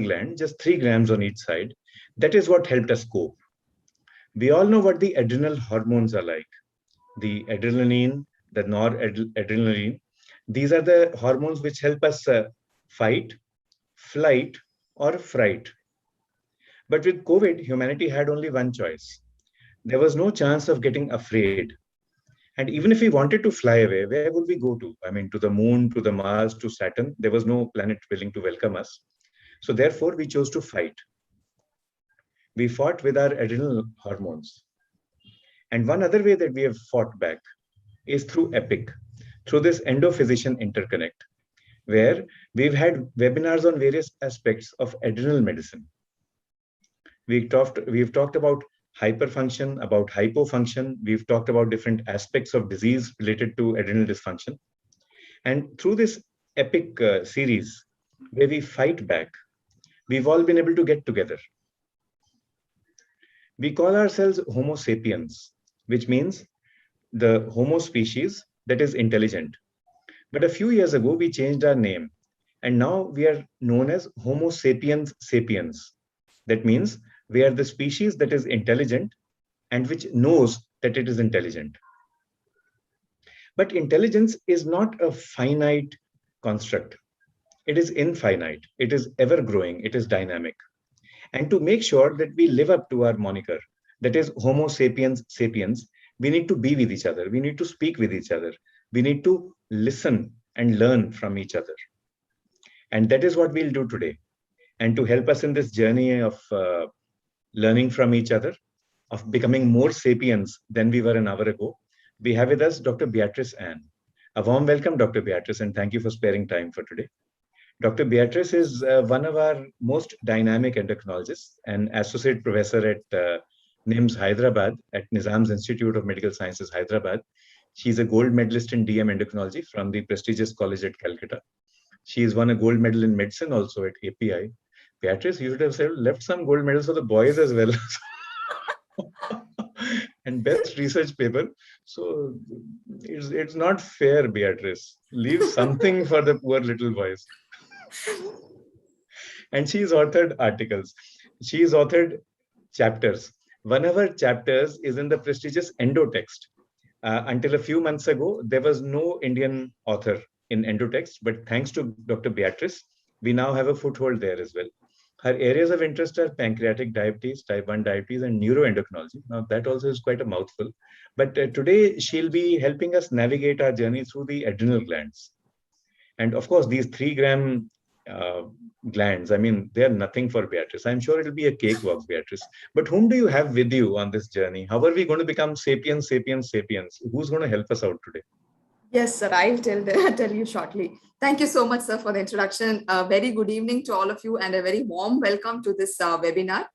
gland, just 3 grams on each side. That is what helped us cope. We all know what the adrenal hormones are like. The adrenaline, the noradrenaline. These are the hormones which help us fight, flight, or fright. But with COVID, humanity had only one choice. There was no chance of getting afraid. And even if we wanted to fly away, where would we go to? I mean, to the moon, to the Mars, to Saturn. There was no planet willing to welcome us. So therefore, we chose to fight. We fought with our adrenal hormones. And one other way that we have fought back is through EPIC, through this endo-physician interconnect, where we've had webinars on various aspects of adrenal medicine. We've talked about hyperfunction, about hypofunction. We've talked about different aspects of disease related to adrenal dysfunction. And through this EPIC series, where we fight back, we've all been able to get together. We call ourselves Homo sapiens, which means the Homo species that is intelligent. But a few years ago, we changed our name, and now we are known as Homo sapiens sapiens. That means we are the species that is intelligent and which knows that it is intelligent. But intelligence is not a finite construct. It is infinite. It is ever growing. It is dynamic. And to make sure that we live up to our moniker, that is Homo sapiens sapiens, we need to be with each other. We need to speak with each other. We need to listen and learn from each other. And that is what we'll do today. And to help us in this journey of learning from each other, of becoming more sapiens than we were an hour ago, we have with us Dr. Beatrice Ann. A warm welcome, Dr. Beatrice, and thank you for sparing time for today. Dr. Beatrice is one of our most dynamic endocrinologists, an associate professor at NIMS Hyderabad, at Nizam's Institute of Medical Sciences, Hyderabad. She's a gold medalist in DM endocrinology from the prestigious college at Calcutta. She's won a gold medal in medicine also at API. Beatrice, you should have left some gold medals for the boys as well. And best research paper. So it's not fair, Beatrice. Leave something for the poor little boys. And she's authored articles. She's authored chapters. One of her chapters is in the prestigious Endotext. Until a few months ago, there was no Indian author in Endotext, but thanks to Dr. Beatrice, we now have a foothold there as well. Her areas of interest are pancreatic diabetes, type 1 diabetes, and neuroendocrinology. Now, that also is quite a mouthful. But today, she'll be helping us navigate our journey through the adrenal glands. And of course, these 3-gram glands, I mean, they're nothing for Beatrice. I'm sure it'll be a cakewalk, Beatrice. But whom do you have with you on this journey? How are we going to become sapiens, sapiens, sapiens? Who's going to help us out today? Yes, sir. I'll tell you shortly. Thank you so much, sir, for the introduction. A very good evening to all of you and a very warm welcome to this webinar.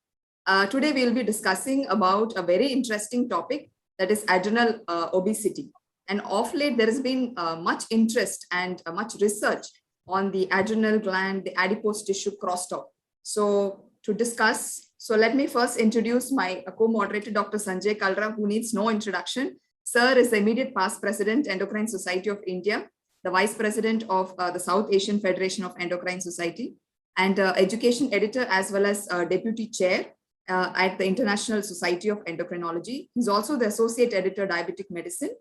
Today, we'll be discussing about a very interesting topic, that is adrenal obesity. And of late, there has been much interest and much research on the adrenal gland, the adipose tissue crosstalk. So to discuss, so let me first introduce my co-moderator, Dr. Sanjay Kalra, who needs no introduction. Sir is the immediate past president, Endocrine Society of India, the vice president of the South Asian Federation of Endocrine Society, and education editor as well as deputy chair at the International Society of Endocrinology. He's also the associate editor, diabetic medicine,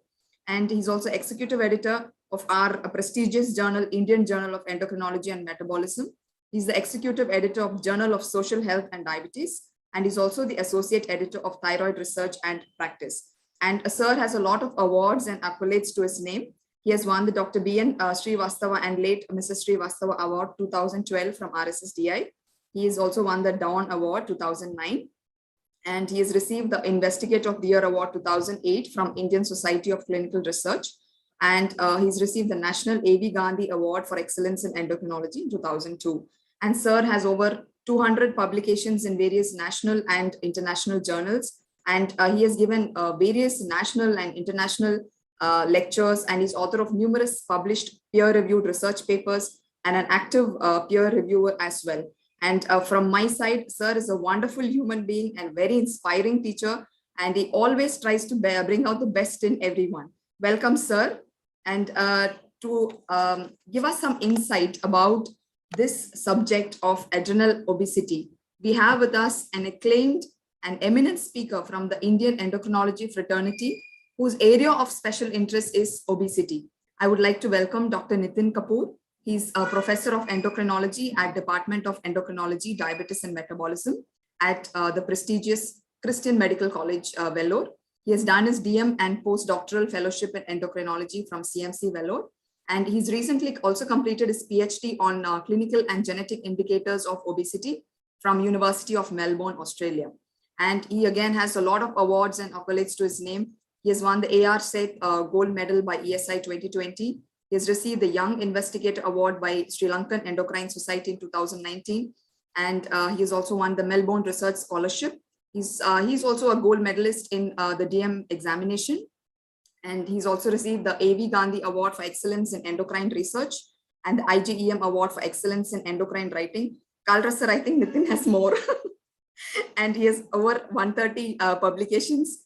and he's also executive editor of our prestigious journal, Indian Journal of Endocrinology and Metabolism. He's the executive editor of Journal of Social Health and Diabetes, and he's also the associate editor of Thyroid Research and Practice. And sir has a lot of awards and accolades to his name. He has won the Dr. B.N. Srivastava and late Mrs. Srivastava Award 2012 from RSSDI. He has also won the Dawn Award 2009. And he has received the Investigator of the Year Award 2008 from Indian Society of Clinical Research. And he's received the National A.V. Gandhi Award for Excellence in Endocrinology in 2002. And sir has over 200 publications in various national and international journals. And he has given various national and international lectures, and is author of numerous published peer-reviewed research papers and an active peer reviewer as well. And from my side, sir is a wonderful human being and very inspiring teacher, and he always tries to bring out the best in everyone. Welcome, sir. And to give us some insight about this subject of adrenal obesity. We have with us an acclaimed and eminent speaker from the Indian endocrinology fraternity, whose area of special interest is obesity. I would like to welcome Dr. Nitin Kapoor. He's a professor of endocrinology at Department of Endocrinology, Diabetes and Metabolism at the prestigious Christian Medical College, Vellore. He has done his DM and postdoctoral fellowship in endocrinology from CMC Vellore. And he's recently also completed his PhD on clinical and genetic indicators of obesity from University of Melbourne, Australia. And he again has a lot of awards and accolades to his name. He has won the AR-SET Gold Medal by ESI 2020. He has received the Young Investigator Award by Sri Lankan Endocrine Society in 2019. And he has also won the Melbourne Research Scholarship. He's also a gold medalist in the DM examination. And he's also received the A.V. Gandhi Award for Excellence in Endocrine Research and the IGEM Award for Excellence in Endocrine Writing. Kalra sir, I think Nitin has more. And he has over 130 publications,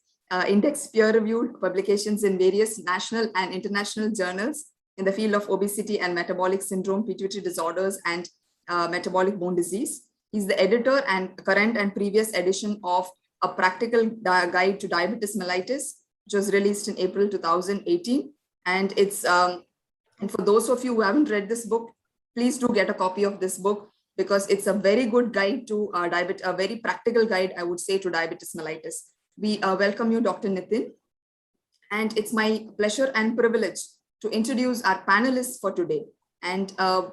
index peer-reviewed publications in various national and international journals in the field of obesity and metabolic syndrome, pituitary disorders, and metabolic bone disease. He's the editor and current and previous edition of A Practical Guide to Diabetes Mellitus, which was released in April 2018. And it's and for those of you who haven't read this book, please do get a copy of this book, because it's a very good guide to diabetes, a very practical guide, I would say, to diabetes mellitus. We welcome you, Dr. Nitin. And it's my pleasure and privilege to introduce our panelists for today. And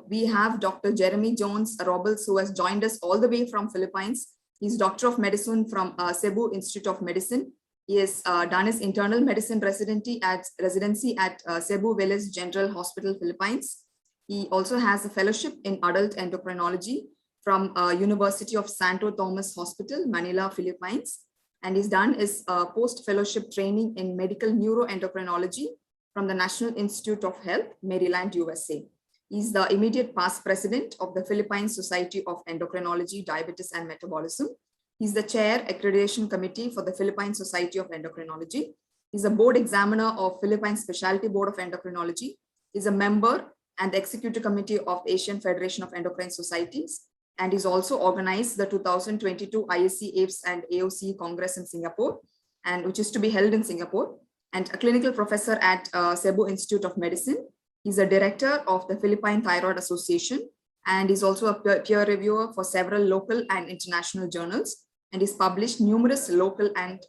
we have Dr. Jeremy Jones Robles, who has joined us all the way from Philippines. He's Doctor of Medicine from Cebu Institute of Medicine. He has done his internal medicine residency at Cebu Village General Hospital, Philippines. He also has a fellowship in adult endocrinology from University of Santo Tomas Hospital, Manila, Philippines. And he's done his post-fellowship training in medical neuroendocrinology from the National Institute of Health, Maryland, USA. He's the immediate past president of the Philippine Society of Endocrinology, Diabetes and Metabolism. He's the chair accreditation committee for the Philippine Society of Endocrinology. He's a board examiner of Philippine Specialty Board of Endocrinology. He's a member and the executive committee of the Asian Federation of Endocrine Societies. And he's also organized the 2022 ISC APES and AOC Congress in Singapore, and which is to be held in Singapore, and a clinical professor at Cebu Institute of Medicine. He's a director of the Philippine Thyroid Association, and he's also a peer reviewer for several local and international journals, and he's published numerous local and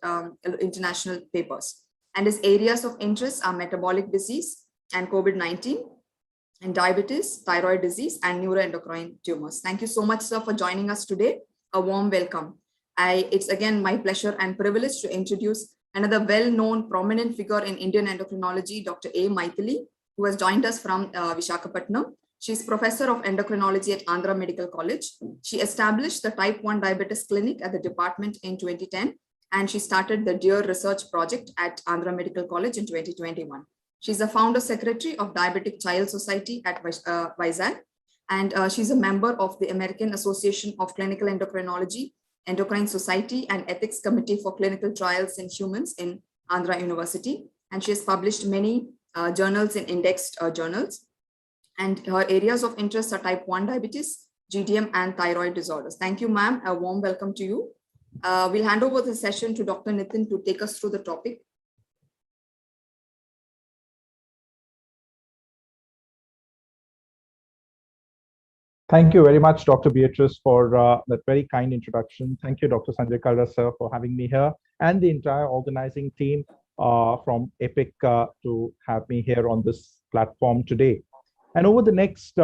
international papers. And his areas of interest are metabolic disease and COVID-19, and diabetes, thyroid disease, and neuroendocrine tumors. Thank you so much, sir, for joining us today. A warm welcome. It's again my pleasure and privilege to introduce another well-known prominent figure in Indian endocrinology, Dr. A. Maithili, who has joined us from Visakhapatnam. She's professor of endocrinology at Andhra Medical College. She established the type 1 diabetes clinic at the department in 2010, and she started the DEAR research project at Andhra Medical College in 2021. She's a founder secretary of Diabetic Child Society at Vizag, and she's a member of the American Association of Clinical Endocrinology, Endocrine Society, and Ethics Committee for Clinical Trials in Humans in Andhra University. And she has published many journals in indexed journals. And her areas of interest are type 1 diabetes, GDM, and thyroid disorders. Thank you, ma'am. A warm welcome to you. We'll hand over the session to Dr. Nitin to take us through the topic. Thank you very much, Dr. Beatrice, for that very kind introduction. Thank you, Dr. Sanjay Kalra, sir, for having me here, and the entire organizing team from EPIC to have me here on this platform today. And over the next,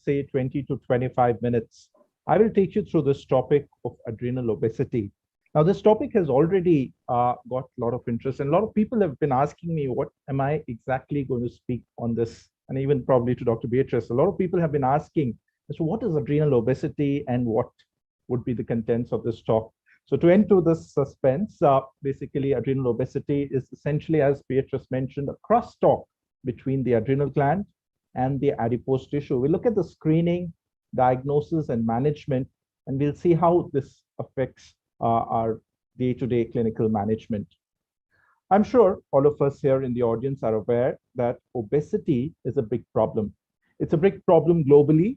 say, 20 to 25 minutes, I will take you through this topic of adrenal obesity. Now, this topic has already got a lot of interest, and a lot of people have been asking me, what am I exactly going to speak on this? And even probably to Dr. Beatrice, a lot of people have been asking, so what is adrenal obesity and what would be the contents of this talk? So to end to this suspense, basically adrenal obesity is essentially, as Beatrice mentioned, a crosstalk between the adrenal gland and the adipose tissue. We'll look at the screening, diagnosis, and management, and we'll see how this affects our day-to-day clinical management. I'm sure all of us here in the audience are aware that obesity is a big problem. It's a big problem globally.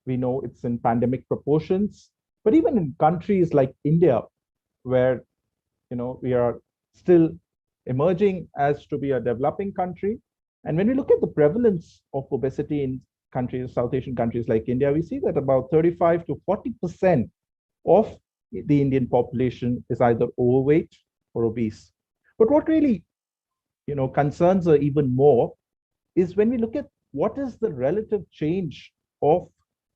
We know it's in pandemic proportions, but even in countries like India, where we are still emerging as to be a developing country. And when we look at the prevalence of obesity in countries, South Asian countries like India, we see that about 35 to 40% of the Indian population is either overweight or obese. But what really, concerns are even more is when we look at what is the relative change of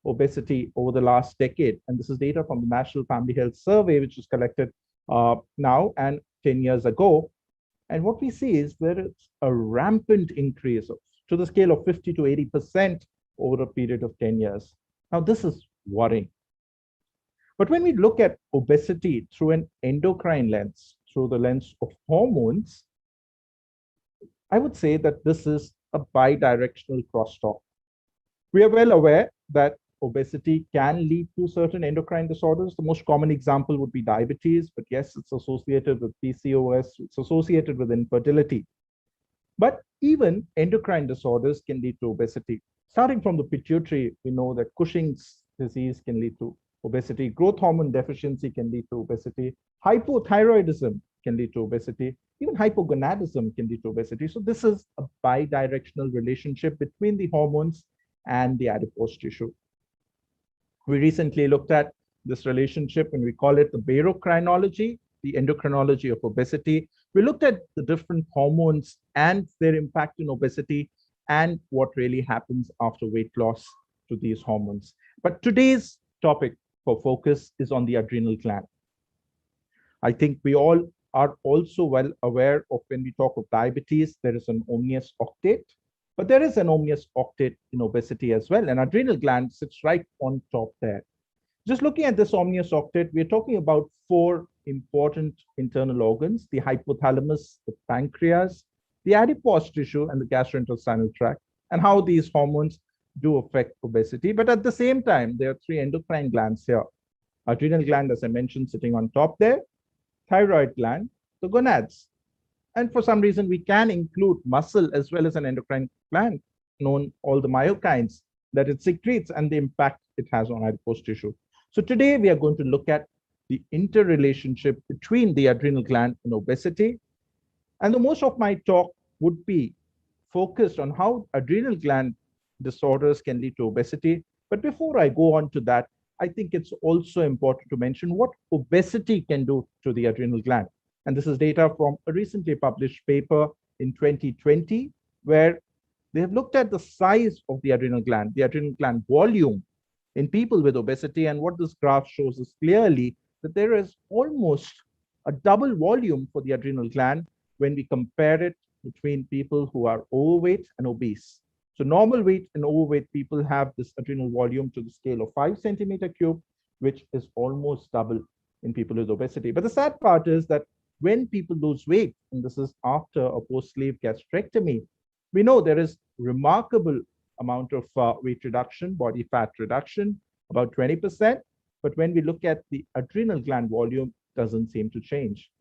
obesity over the last decade. And this is data from the National Family Health Survey, which was collected now and 10 years ago. And what we see is there is a rampant increase to the scale of 50 to 80% over a period of 10 years. Now, this is worrying. But when we look at obesity through an endocrine lens, through the lens of hormones, I would say that this is a bidirectional crosstalk. We are well aware that obesity can lead to certain endocrine disorders. The most common example would be diabetes, but yes, it's associated with PCOS, it's associated with infertility. But even endocrine disorders can lead to obesity. Starting from the pituitary, we know that Cushing's disease can lead to obesity, growth hormone deficiency can lead to obesity, hypothyroidism can lead to obesity, even hypogonadism can lead to obesity. So this is a bidirectional relationship between the hormones and the adipose tissue. We recently looked at this relationship and we call it the barocrinology, the endocrinology of obesity. We looked at the different hormones and their impact in obesity and what really happens after weight loss to these hormones. But today's topic for focus is on the adrenal gland. I think we all are also well aware of when we talk of diabetes, there is an omnious octate, but there is an omnious octate in obesity as well. And adrenal gland sits right on top there. Just looking at this omnious octate, we're talking about 4 important internal organs: the hypothalamus, the pancreas, the adipose tissue, and the gastrointestinal tract, and how these hormones do affect obesity. But at the same time, there are 3 endocrine glands here. Adrenal gland, as I mentioned, sitting on top there, thyroid gland, the gonads. And for some reason, we can include muscle as well as an endocrine gland, known all the myokines that it secretes and the impact it has on adipose tissue. So today we are going to look at the interrelationship between the adrenal gland and obesity. And the most of my talk would be focused on how adrenal gland disorders can lead to obesity. But before I go on to that, I think it's also important to mention what obesity can do to the adrenal gland. And this is data from a recently published paper in 2020, where they have looked at the size of the adrenal gland volume in people with obesity. And what this graph shows is clearly that there is almost a double volume for the adrenal gland when we compare it between people who are overweight and obese. So normal weight and overweight people have this adrenal volume to the scale of 5 centimeter cube, which is almost double in people with obesity. But the sad part is that when people lose weight, and this is after a post-sleeve gastrectomy, we know there is remarkable amount of weight reduction, body fat reduction, about 20%. But when we look at the adrenal gland volume, it doesn't seem to change.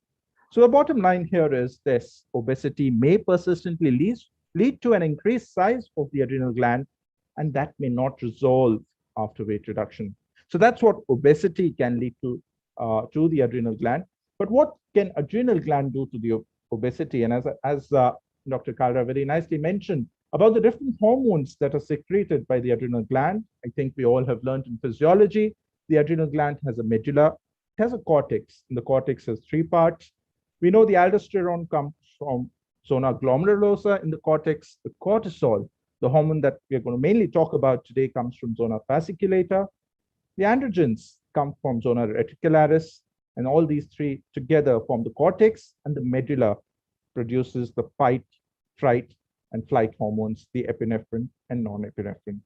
So the bottom line here is this: obesity may persistently lead to an increased size of the adrenal gland, and that may not resolve after weight reduction. So that's what obesity can lead to the adrenal gland. But what can adrenal gland do to the obesity? And as Dr. Kalra very nicely mentioned about the different hormones that are secreted by the adrenal gland, I think we all have learned in physiology, the adrenal gland has a medulla, it has a cortex, and the cortex has 3 parts. We know the aldosterone comes from zona glomerulosa in the cortex. The cortisol, the hormone that we're going to mainly talk about today, comes from zona fasciculata. The androgens come from zona reticularis, and all these 3 together form the cortex, and the medulla produces the fight, fright, and flight hormones, the epinephrine and norepinephrine.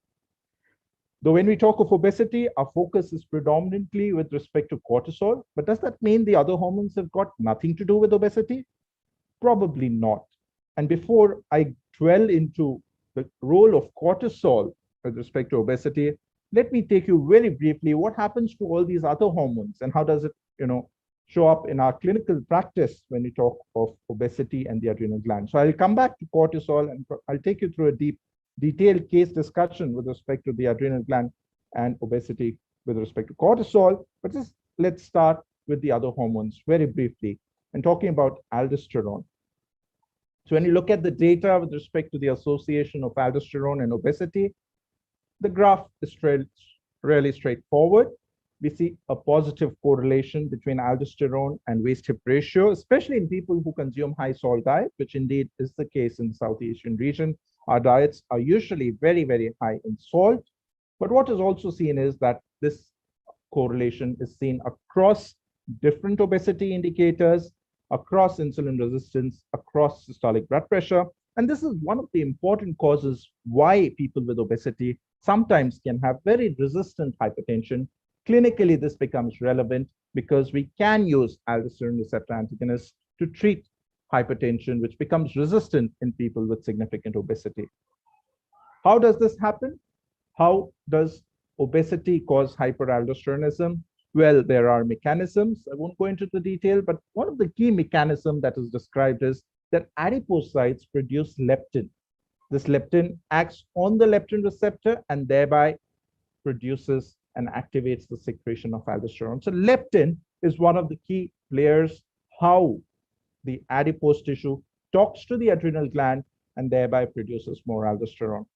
Though when we talk of obesity, our focus is predominantly with respect to cortisol, but does that mean the other hormones have got nothing to do with obesity? Probably not. And before I dwell into the role of cortisol with respect to obesity, let me take you very briefly what happens to all these other hormones and how does it, show up in our clinical practice when we talk of obesity and the adrenal gland. So I'll come back to cortisol and I'll take you through a detailed case discussion with respect to the adrenal gland and obesity with respect to cortisol. But just let's start with the other hormones very briefly and talking about aldosterone. So when you look at the data with respect to the association of aldosterone and obesity, the graph is really straightforward. We see a positive correlation between aldosterone and waist-hip ratio, especially in people who consume high salt diet, which indeed is the case in the South Asian region. Our diets are usually very, very high in salt. But what is also seen is that this correlation is seen across different obesity indicators, across insulin resistance, across systolic blood pressure. And this is one of the important causes why people with obesity sometimes can have very resistant hypertension. Clinically, this becomes relevant because we can use aldosterone receptor antagonists to treat hypertension, which becomes resistant in people with significant obesity. How does this happen? How does obesity cause hyperaldosteronism? Well, there are mechanisms. I won't go into the detail, but one of the key mechanisms that is described is that adipocytes produce leptin. This leptin acts on the leptin receptor and thereby produces and activates the secretion of aldosterone. So leptin is one of the key players how the adipose tissue talks to the adrenal gland and thereby produces more aldosterone.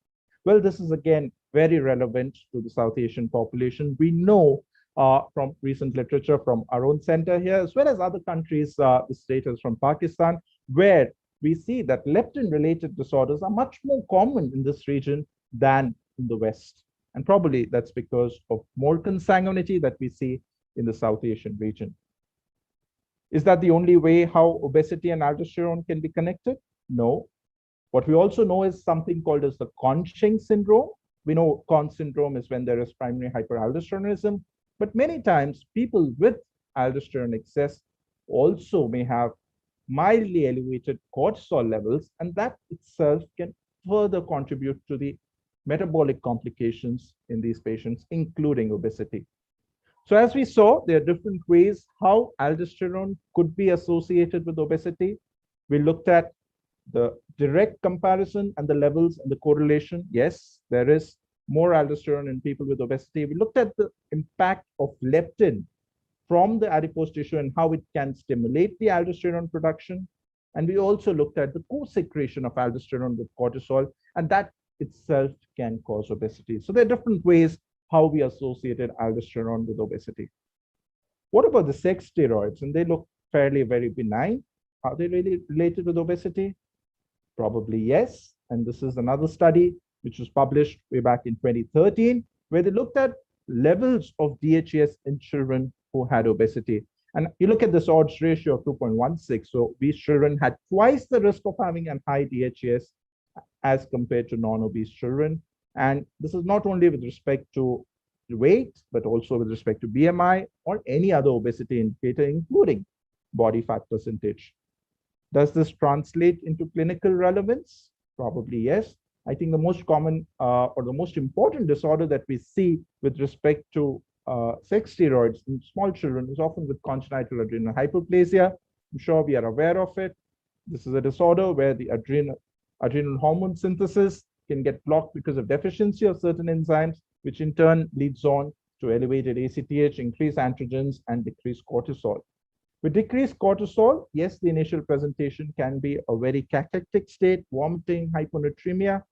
Well, this is again very relevant to the South Asian population. We know from recent literature from our own center here, as well as other countries, this data is from Pakistan, where we see that leptin-related disorders are much more common in this region than in the West. And probably that's because of more consanguinity that we see in the South Asian region. Is that the only way how obesity and aldosterone can be connected? No. What we also know is something called as the Cushing syndrome. We know Conn syndrome is when there is primary hyperaldosteronism, but many times people with aldosterone excess also may have mildly elevated cortisol levels, and that itself can further contribute to the metabolic complications in these patients, including obesity. So as we saw, there are different ways how aldosterone could be associated with obesity. We looked at the direct comparison and the levels and the correlation. Yes, there is more aldosterone in people with obesity. We looked at the impact of leptin from the adipose tissue and how it can stimulate the aldosterone production. And we also looked at the co-secretion of aldosterone with cortisol, and that itself can cause obesity. So there are different ways how we associated aldosterone with obesity. What about the sex steroids? And they look fairly very benign. Are they really related with obesity? Probably yes. And this is another study which was published way back in 2013, where they looked at levels of DHEAS in children who had obesity. And you look at this odds ratio of 2.16. So these children had twice the risk of having a high DHEAS as compared to non-obese children. And this is not only with respect to weight, but also with respect to BMI or any other obesity indicator, including body fat percentage. Does this translate into clinical relevance? Probably yes. I think the most common or the most important disorder that we see with respect to sex steroids in small children is often with congenital adrenal hyperplasia. I'm sure we are aware of it. This is a disorder where the adrenal hormone synthesis can get blocked because of deficiency of certain enzymes, which in turn leads on to elevated ACTH, increased androgens, and decreased cortisol. With decreased cortisol, yes, the initial presentation can be a very cachectic state, vomiting, hyponatremia.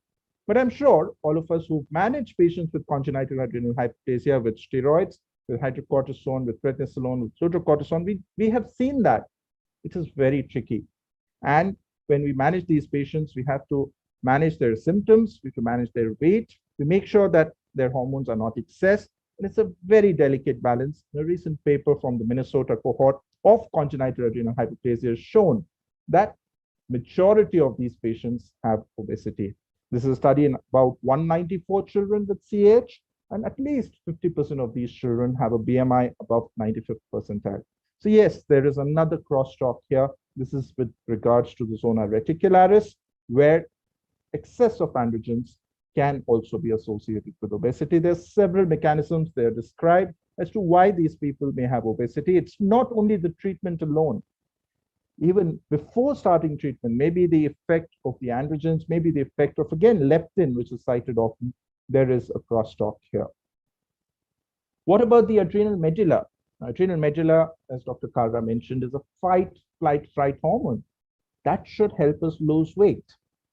But I'm sure all of us who've managed patients with congenital adrenal hyperplasia with steroids, with hydrocortisone, with prednisolone, with fludrocortisone, we have seen that it is very tricky. And when we manage these patients, we have to manage their symptoms, we have to manage their weight, we make sure that their hormones are not excess. And it's a very delicate balance. In a recent paper from the Minnesota cohort of congenital adrenal hyperplasia has shown that majority of these patients have obesity. This is a study in about 194 children with CAH, and at least 50% of these children have a BMI above 95th percentile. So yes, there is another crosstalk here. This is with regards to the zona reticularis, where excess of androgens can also be associated with obesity. There's several mechanisms they are described as to why these people may have obesity. It's not only the treatment alone. Even before starting treatment, maybe the effect of the androgens, maybe the effect of, again, leptin, which is cited often, there is a crosstalk here. What about the adrenal medulla? Adrenal medulla, as Dr. Kalra mentioned, is a fight, flight, fright hormone that should help us lose weight.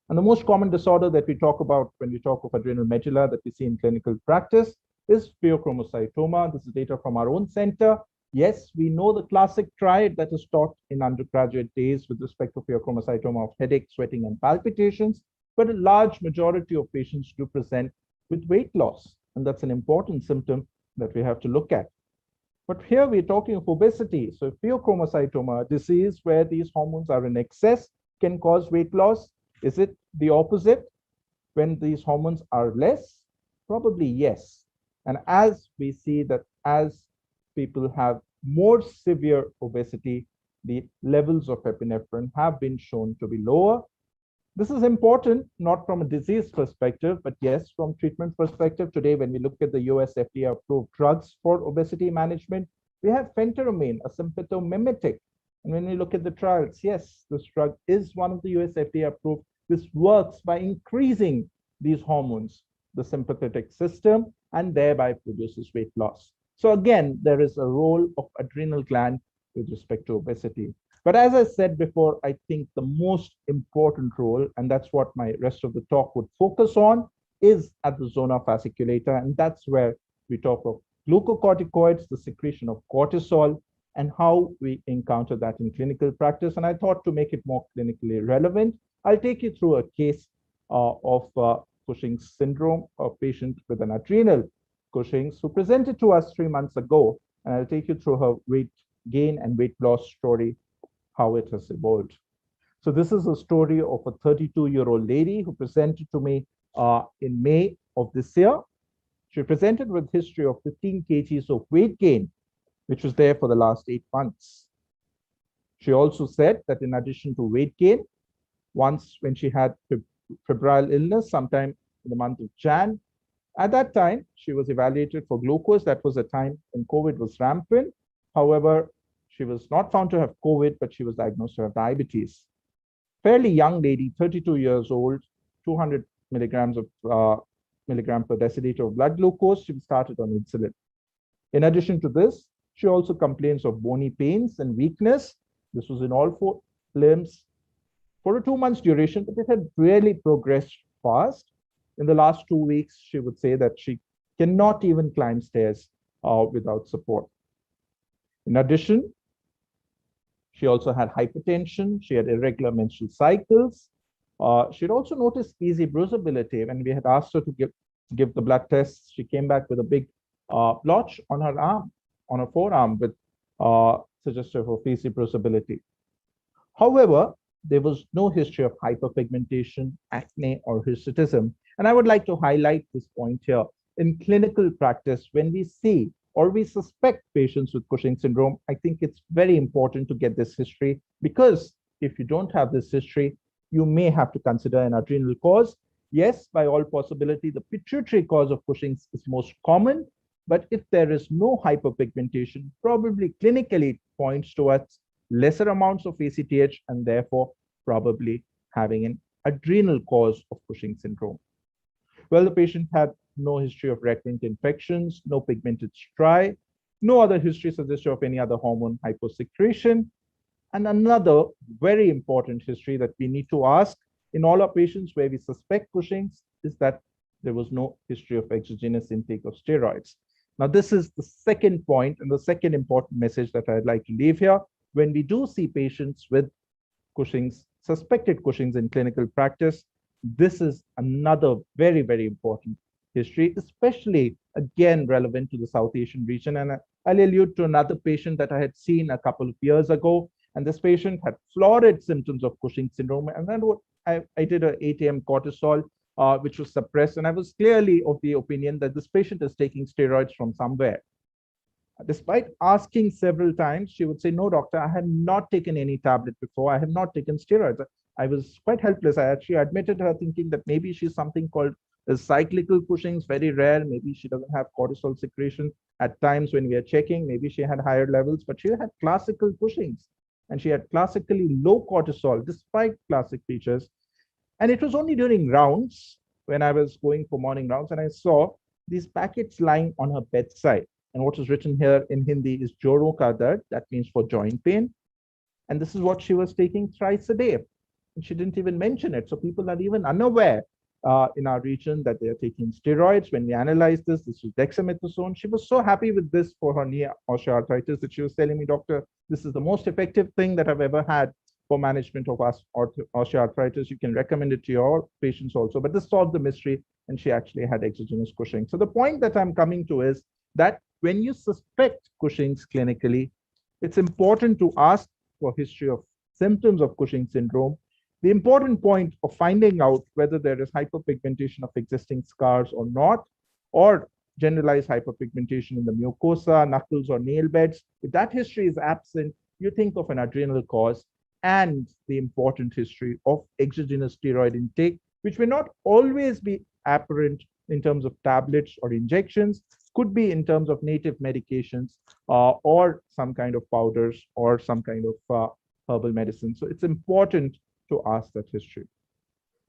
And the most common disorder that we talk about when we talk of adrenal medulla that we see in clinical practice is pheochromocytoma. This is data from our own center. Yes, we know the classic triad that is taught in undergraduate days with respect to pheochromocytoma of headache, sweating, and palpitations, but a large majority of patients do present with weight loss. And that's an important symptom that we have to look at. But here we're talking of obesity. So pheochromocytoma, a disease where these hormones are in excess, can cause weight loss. Is it the opposite when these hormones are less? Probably yes. And as we see that as people have more severe obesity, the levels of epinephrine have been shown to be lower. This is important, not from a disease perspective, but yes, from treatment perspective. Today, when we look at the US FDA-approved drugs for obesity management, we have phentermine, a sympathomimetic. And when we look at the trials, yes, this drug is one of the US FDA-approved. This works by increasing these hormones, the sympathetic system, and thereby produces weight loss. So again, there is a role of adrenal gland with respect to obesity. But as I said before, I think the most important role, and that's what my rest of the talk would focus on, is at the zona fasciculata. And that's where we talk of glucocorticoids, the secretion of cortisol, and how we encounter that in clinical practice. And I thought to make it more clinically relevant, I'll take you through a case of Cushing's syndrome, a patient with an adrenal Cushing's who presented to us 3 months ago. And I'll take you through her weight gain and weight loss story, how it has evolved. So this is a story of a 32-year-old lady who presented to me in May of this year. She presented with history of 15 kgs of weight gain, which was there for the last 8 months. She also said that in addition to weight gain, once when she had febrile illness sometime in the month of Jan, at that time, she was evaluated for glucose. That was a time when COVID was rampant. However, she was not found to have COVID, but she was diagnosed to have diabetes. Fairly young lady, 32 years old, 200 milligrams of milligram per deciliter of blood glucose. She started on insulin. In addition to this, she also complains of bony pains and weakness. This was in all 4 limbs for a 2 months duration, but it had really progressed fast. In the last 2 weeks, she would say that she cannot even climb stairs without support. In addition, she also had hypertension. She had irregular menstrual cycles. She'd also noticed easy bruisability. When we had asked her to give the blood tests, she came back with a big blotch on her arm, on her forearm, with suggestive of easy bruisability. However, there was no history of hyperpigmentation, acne, or hirsutism. And I would like to highlight this point here. In clinical practice, when we see or we suspect patients with Cushing's syndrome, I think it's very important to get this history, because if you don't have this history, you may have to consider an adrenal cause. Yes, by all possibility, the pituitary cause of Cushing's is most common, but if there is no hyperpigmentation, probably clinically it points towards lesser amounts of ACTH and therefore probably having an adrenal cause of Cushing's syndrome. Well, the patient had no history of recurrent infections, no pigmented striae, no other history suggestive of any other hormone hyposecretion. And another very important history that we need to ask in all our patients where we suspect Cushing's is that there was no history of exogenous intake of steroids. Now, this is the second point and the second important message that I'd like to leave here. When we do see patients with Cushing's, suspected Cushing's in clinical practice, this is another very, very important history, especially again relevant to the South Asian region. And I'll allude to another patient that I had seen a couple of years ago. And this patient had florid symptoms of Cushing's syndrome. And then I did an 8 a.m. cortisol, which was suppressed. And I was clearly of the opinion that this patient is taking steroids from somewhere. Despite asking several times, she would say, no, doctor, I have not taken any tablet before. I have not taken steroids. I was quite helpless. I actually admitted her thinking that maybe she's something called a cyclical Cushing's, very rare. Maybe she doesn't have cortisol secretion at times when we are checking. Maybe she had higher levels, but she had classical Cushing's. And she had classically low cortisol despite classic features. And it was only during rounds when I was going for morning rounds and I saw these packets lying on her bedside. And what is written here in Hindi is Joro ka dard, that means for joint pain. And this is what she was taking thrice a day. And she didn't even mention it. So people are even unaware in our region that they are taking steroids. When we analyzed this was dexamethasone. She was so happy with this for her knee osteoarthritis that she was telling me, doctor, this is the most effective thing that I've ever had for management of osteoarthritis. You can recommend it to your patients also. But this solved the mystery, and she actually had exogenous Cushing. So the point that I'm coming to is that when you suspect Cushing's clinically, it's important to ask for history of symptoms of Cushing syndrome. The important point of finding out whether there is hyperpigmentation of existing scars or not, or generalized hyperpigmentation in the mucosa, knuckles, or nail beds, if that history is absent, you think of an adrenal cause, and the important history of exogenous steroid intake, which may not always be apparent in terms of tablets or injections, could be in terms of native medications or some kind of powders or some kind of herbal medicine. So it's important to ask that history.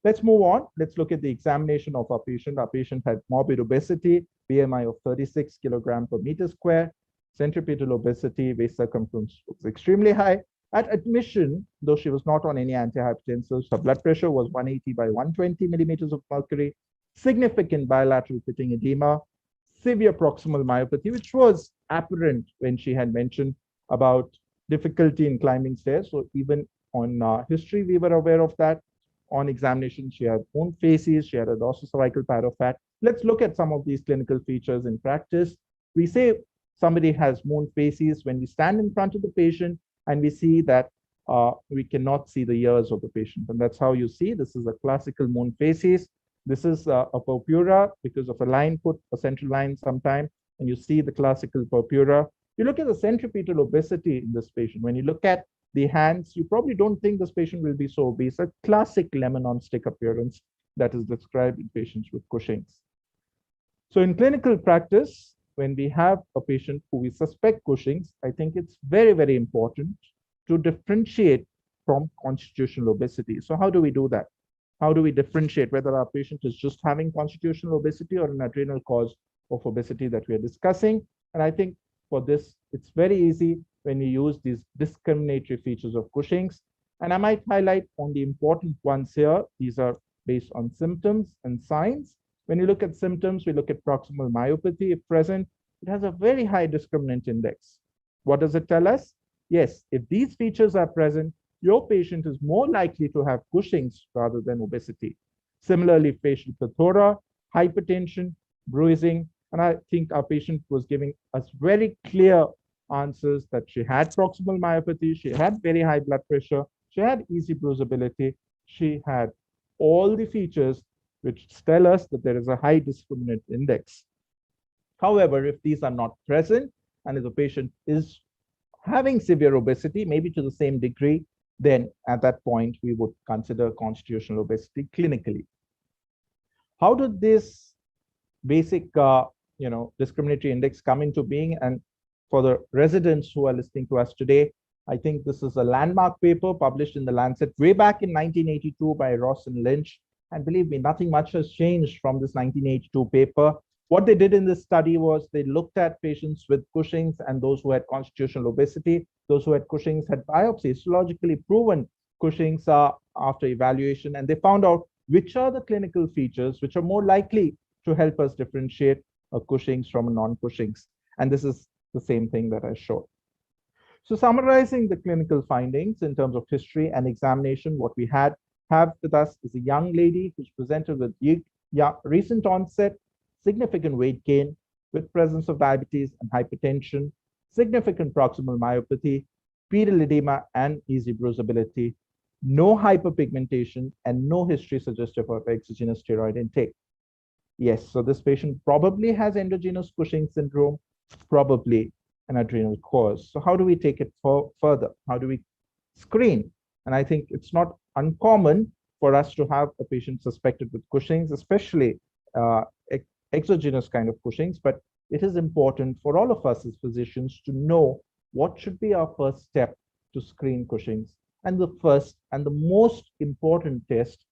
Let's move on. Let's look at the examination of our patient. Our patient had morbid obesity, BMI of 36 kilogram per meter square, centripetal obesity, waist circumference was extremely high. At admission, though she was not on any antihypertensives, her blood pressure was 180 by 120 millimeters of mercury, significant bilateral pitting edema, severe proximal myopathy, which was apparent when she had mentioned about difficulty in climbing stairs. So even on history, we were aware of that. On examination, she had moon facies, she had a dorsocervical pyrofat. Let's look at some of these clinical features in practice. We say somebody has moon facies when we stand in front of the patient and we see that we cannot see the ears of the patient. And that's how you see this is a classical moon facies. This is a purpura because of a line put, a central line sometime, and you see the classical purpura. You look at the centripetal obesity in this patient. When you look at the hands, you probably don't think this patient will be so obese. A classic lemon on stick appearance that is described in patients with Cushing's. So in clinical practice, when we have a patient who we suspect Cushing's, I think it's very, very important to differentiate from constitutional obesity. So how do we do that? How do we differentiate whether our patient is just having constitutional obesity or an adrenal cause of obesity that we are discussing? And I think for this, it's very easy when you use these discriminatory features of Cushing's. And I might highlight on the important ones here. These are based on symptoms and signs. When you look at symptoms, we look at proximal myopathy. If present, it has a very high discriminant index. What does it tell us? Yes, if these features are present, your patient is more likely to have Cushing's rather than obesity. Similarly, facial plethora, hypertension, bruising, and I think our patient was giving us very clear answers that she had proximal myopathy, she had very high blood pressure, she had easy bruisability, she had all the features which tell us that there is a high discriminant index. However, if these are not present and if the patient is having severe obesity, maybe to the same degree, then at that point we would consider constitutional obesity clinically. How did this basic discriminatory index come into being? And for the residents who are listening to us today, I think this is a landmark paper published in the Lancet way back in 1982 by Ross and Lynch. And believe me, nothing much has changed from this 1982 paper. What they did in this study was they looked at patients with Cushing's and those who had constitutional obesity. Those who had Cushing's had biopsy, histologically proven Cushing's after evaluation, and they found out which are the clinical features which are more likely to help us differentiate a Cushing's from a non-Cushing's. And this is the same thing that I showed. So summarizing the clinical findings in terms of history and examination, what we have with us is a young lady who's presented with recent onset, significant weight gain with presence of diabetes and hypertension, significant proximal myopathy, pedal edema and easy bruisability, no hyperpigmentation, and no history suggestive of exogenous steroid intake. Yes, so this patient probably has endogenous Cushing syndrome, probably an adrenal cause. So how do we take it further? How do we screen? And I think it's not uncommon for us to have a patient suspected with Cushing's, especially exogenous kind of Cushing's, but it is important for all of us as physicians to know what should be our first step to screen Cushing's. And the first and the most important test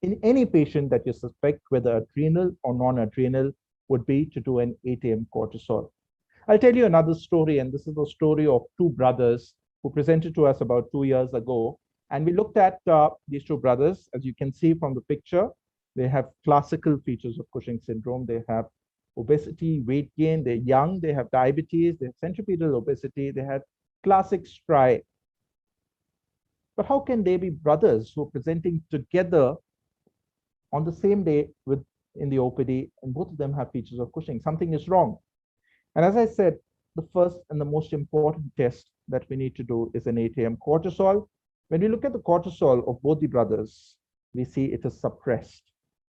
in any patient that you suspect, whether adrenal or non-adrenal, would be to do an 8 AM cortisol. I'll tell you another story, and this is the story of two brothers who presented to us about 2 years ago. And we looked at these two brothers. As you can see from the picture, they have classical features of Cushing syndrome. They have obesity, weight gain, they're young, they have diabetes, they have centripetal obesity, they have classic striae. But how can they be brothers who are presenting together on the same day in the OPD, and both of them have features of Cushing? Something is wrong. And as I said, the first and the most important test that we need to do is an 8 a.m. cortisol. When we look at the cortisol of both the brothers, we see it is suppressed.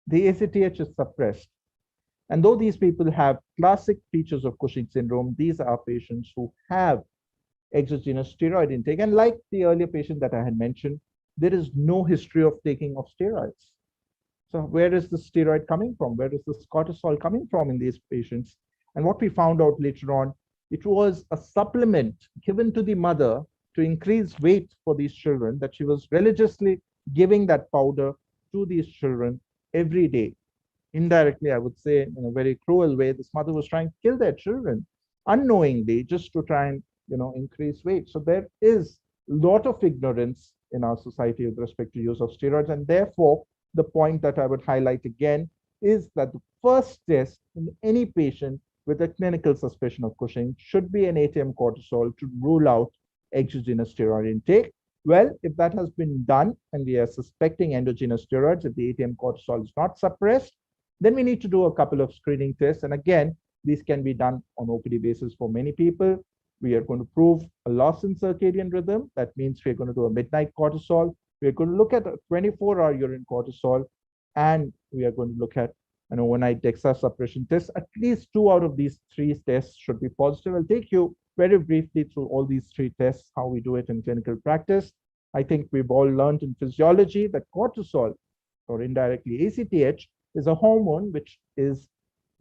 The ACTH is suppressed. And though these people have classic features of Cushing syndrome, these are patients who have exogenous steroid intake. And like the earlier patient that I had mentioned, there is no history of taking of steroids. So where is the steroid coming from? Where is this cortisol coming from in these patients? And what we found out later on, it was a supplement given to the mother to increase weight for these children, that she was religiously giving that powder to these children every day. Indirectly, I would say, in a very cruel way, this mother was trying to kill their children unknowingly, just to try and increase weight. So there is a lot of ignorance in our society with respect to use of steroids. And therefore, the point that I would highlight again is that the first test in any patient with a clinical suspicion of Cushing should be an 8 a.m. cortisol to rule out exogenous steroid intake. Well, if that has been done and we are suspecting endogenous steroids, if the 8 a.m. cortisol is not suppressed, then we need to do a couple of screening tests. And again, these can be done on OPD basis for many people. We are going to prove a loss in circadian rhythm. That means we're going to do a midnight cortisol. We're going to look at a 24-hour urine cortisol, and we are going to look at an overnight DEXA suppression test. At least 2 out of these 3 tests should be positive. I'll take you very briefly through all these 3 tests, how we do it in clinical practice. I think we've all learned in physiology that cortisol, or indirectly ACTH, is a hormone which is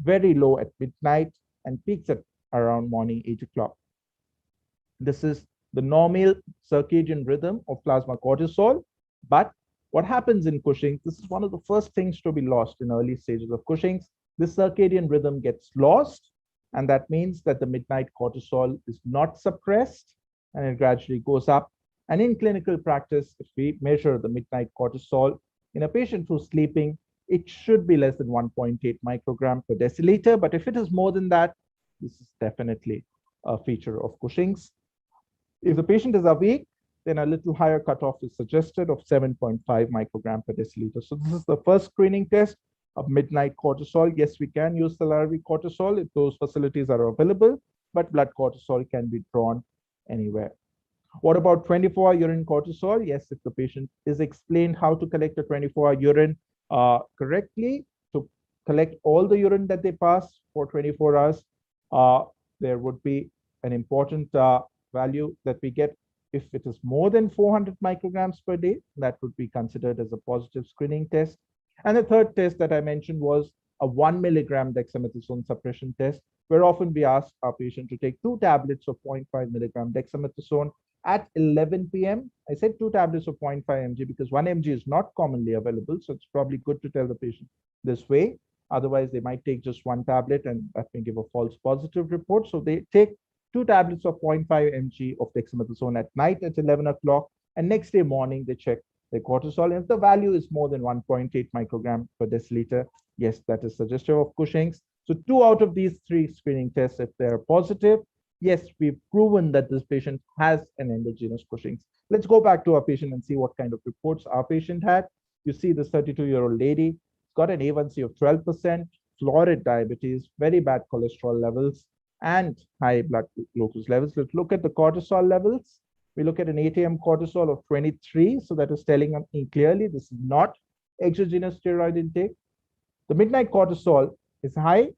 very low at midnight and peaks at around morning 8 o'clock. This is the normal circadian rhythm of plasma cortisol. But what happens in Cushing, this is one of the first things to be lost in early stages of Cushing's. This circadian rhythm gets lost, and that means that the midnight cortisol is not suppressed, and it gradually goes up. And in clinical practice, if we measure the midnight cortisol in a patient who's sleeping, it should be less than 1.8 microgram per deciliter. But if it is more than that, this is definitely a feature of Cushing's. If the patient is awake, then a little higher cutoff is suggested of 7.5 microgram per deciliter. So this is the first screening test of midnight cortisol. Yes, we can use salivary cortisol if those facilities are available, but blood cortisol can be drawn anywhere. What about 24-hour urine cortisol? Yes, if the patient is explained how to collect a 24-hour urine correctly, to collect all the urine that they pass for 24 hours, there would be an important value that we get. If it is more than 400 micrograms per day, that would be considered as a positive screening test. And the third test that I mentioned was a 1 milligram dexamethasone suppression test, where often we ask our patient to take 2 tablets of 0.5 milligram dexamethasone at 11 p.m. I said 2 tablets of 0.5 mg because 1 mg is not commonly available. So it's probably good to tell the patient this way. Otherwise, they might take just 1 tablet and that may give a false positive report. So they take 2 tablets of 0.5 mg of dexamethasone at night at 11 o'clock. And next day morning, they check their cortisol. And if the value is more than 1.8 microgram per deciliter, yes, that is suggestive of Cushing's. So 2 out of these 3 screening tests, if they're positive, yes, we've proven that this patient has an endogenous Cushing's. Let's go back to our patient and see what kind of reports our patient had. You see this 32-year-old lady got an A1C of 12%, florid diabetes, very bad cholesterol levels, and high blood glucose levels. Let's look at the cortisol levels. We look at an 8 a.m. cortisol of 23. So that is telling me clearly this is not exogenous steroid intake. The midnight cortisol is high,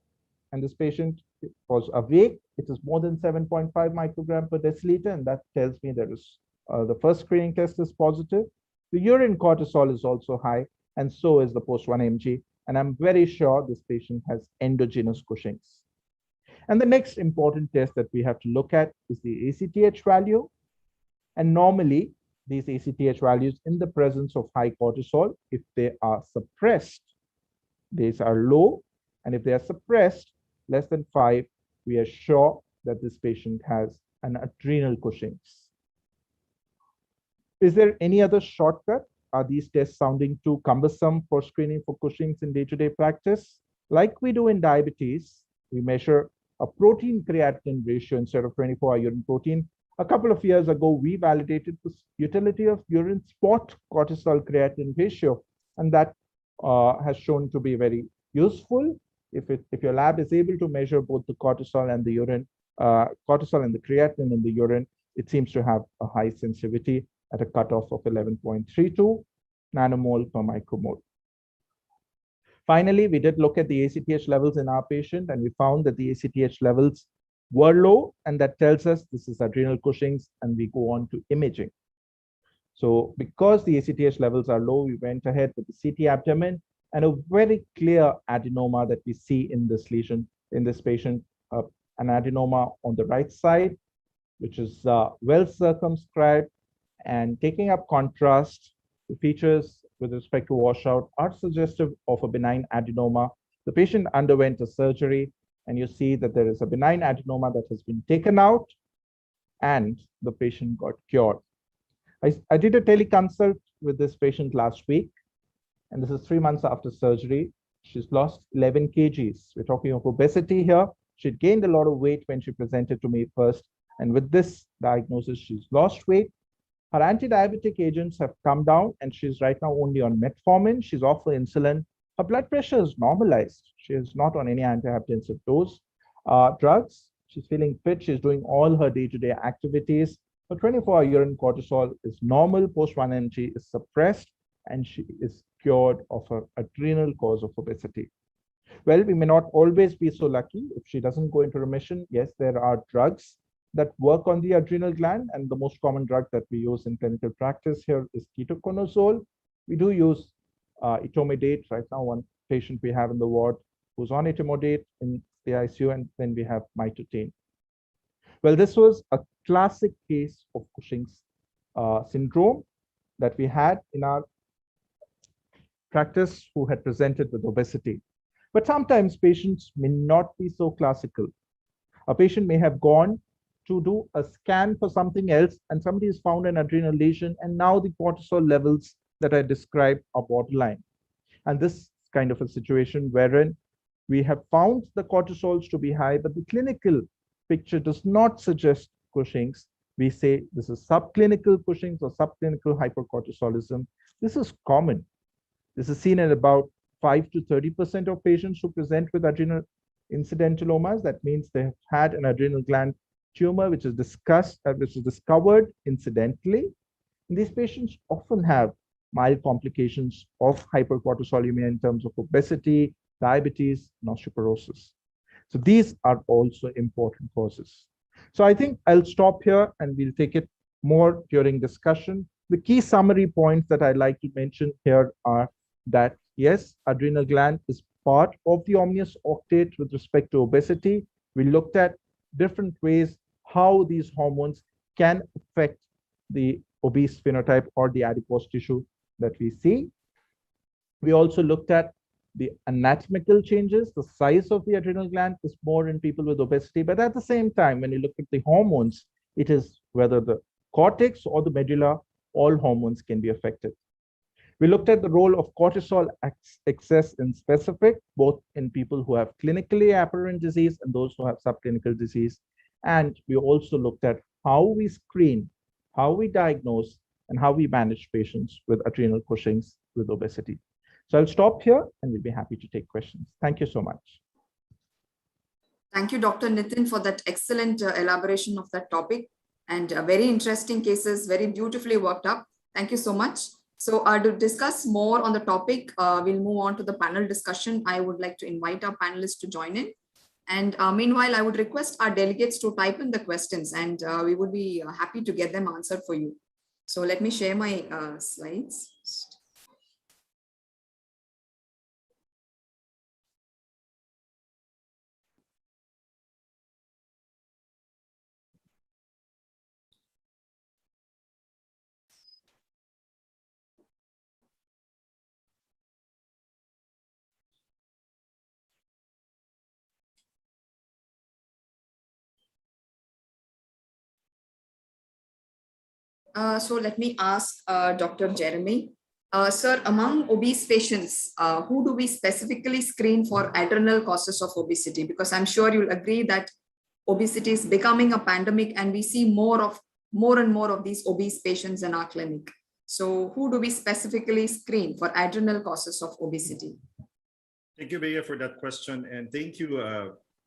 and this patient was awake. It is more than 7.5 microgram per deciliter, and that tells me there is the first screening test is positive. The urine cortisol is also high, and so is the post-1 mg. And I'm very sure this patient has endogenous Cushing's. And the next important test that we have to look at is the ACTH value. And normally, these ACTH values in the presence of high cortisol, if they are suppressed, these are low. And if they are suppressed, less than 5, we are sure that this patient has an adrenal Cushing's. Is there any other shortcut? Are these tests sounding too cumbersome for screening for Cushing's in day-to-day practice? Like we do in diabetes, we measure a protein creatinine ratio instead of 24-hour urine protein. A couple of years ago, we validated the utility of urine spot cortisol creatinine ratio, and that has shown to be very useful. If your lab is able to measure both the cortisol and the urine, cortisol and the creatinine in the urine, it seems to have a high sensitivity at a cutoff of 11.32 nanomole per micromole. Finally, we did look at the ACTH levels in our patient, and we found that the ACTH levels were low, and that tells us this is adrenal Cushing's, and we go on to imaging. So because the ACTH levels are low, we went ahead with the CT abdomen and a very clear adenoma that we see in this lesion, in this patient, an adenoma on the right side, which is well circumscribed, and taking up contrast, the features with respect to washout are suggestive of a benign adenoma. The patient underwent a surgery, and you see that there is a benign adenoma that has been taken out, and the patient got cured. I did a teleconsult with this patient last week, and this is 3 months after surgery. She's lost 11 kgs. We're talking of obesity here. She'd gained a lot of weight when she presented to me first, and with this diagnosis, she's lost weight. Her anti-diabetic agents have come down, and she's right now only on metformin. She's off for insulin. Her blood pressure is normalized. She is not on any antihypertensive dose drugs. She's feeling fit. She's doing all her day-to-day activities. Her 24-hour urine cortisol is normal. Post-1 mg is suppressed, and she is cured of her adrenal cause of obesity. Well, we may not always be so lucky. If she doesn't go into remission, yes, there are drugs that work on the adrenal gland, and the most common drug that we use in clinical practice here is ketoconazole. We do use etomidate. Right now, one patient we have in the ward who's on etomidate in the ICU, and then we have mitotane. Well, this was a classic case of Cushing's syndrome that we had in our practice who had presented with obesity. But sometimes patients may not be so classical. A patient may have gone to do a scan for something else, and somebody has found an adrenal lesion, and now the cortisol levels that I described are borderline. And this kind of a situation wherein we have found the cortisols to be high, but the clinical picture does not suggest Cushing's. We say this is subclinical Cushing's or subclinical hypercortisolism. This is common. This is seen in about 5 to 30% of patients who present with adrenal incidentalomas. That means they have had an adrenal gland tumor which is discovered incidentally. And these patients often have mild complications of hypercortisolemia in terms of obesity, diabetes, and osteoporosis. So these are also important causes. So I think I'll stop here and we'll take it more during discussion. The key summary points that I'd like to mention here are that, yes, adrenal gland is part of the omnious octet with respect to obesity. We looked at different ways how these hormones can affect the obese phenotype or the adipose tissue that we see. We also looked at the anatomical changes. The size of the adrenal gland is more in people with obesity, but at the same time, when you look at the hormones, it is whether the cortex or the medulla, all hormones can be affected. We looked at the role of cortisol excess in specific, both in people who have clinically apparent disease and those who have subclinical disease. And we also looked at how we screen, how we diagnose, and how we manage patients with adrenal Cushing's with obesity. So I'll stop here and we'll be happy to take questions. Thank you so much. Thank you, Dr. Nitin, for that excellent elaboration of that topic, and very interesting cases, very beautifully worked up. Thank you so much. So to discuss more on the topic, we'll move on to the panel discussion. I would like to invite our panelists to join in. And meanwhile, I would request our delegates to type in the questions, and we would be happy to get them answered for you. So let me share my slides. So let me ask Dr. Jeremy. Sir, among obese patients, who do we specifically screen for adrenal causes of obesity? Because I'm sure you'll agree that obesity is becoming a pandemic and we see more and more of these obese patients in our clinic. So who do we specifically screen for adrenal causes of obesity? Thank you, Bea, for that question. And thank you,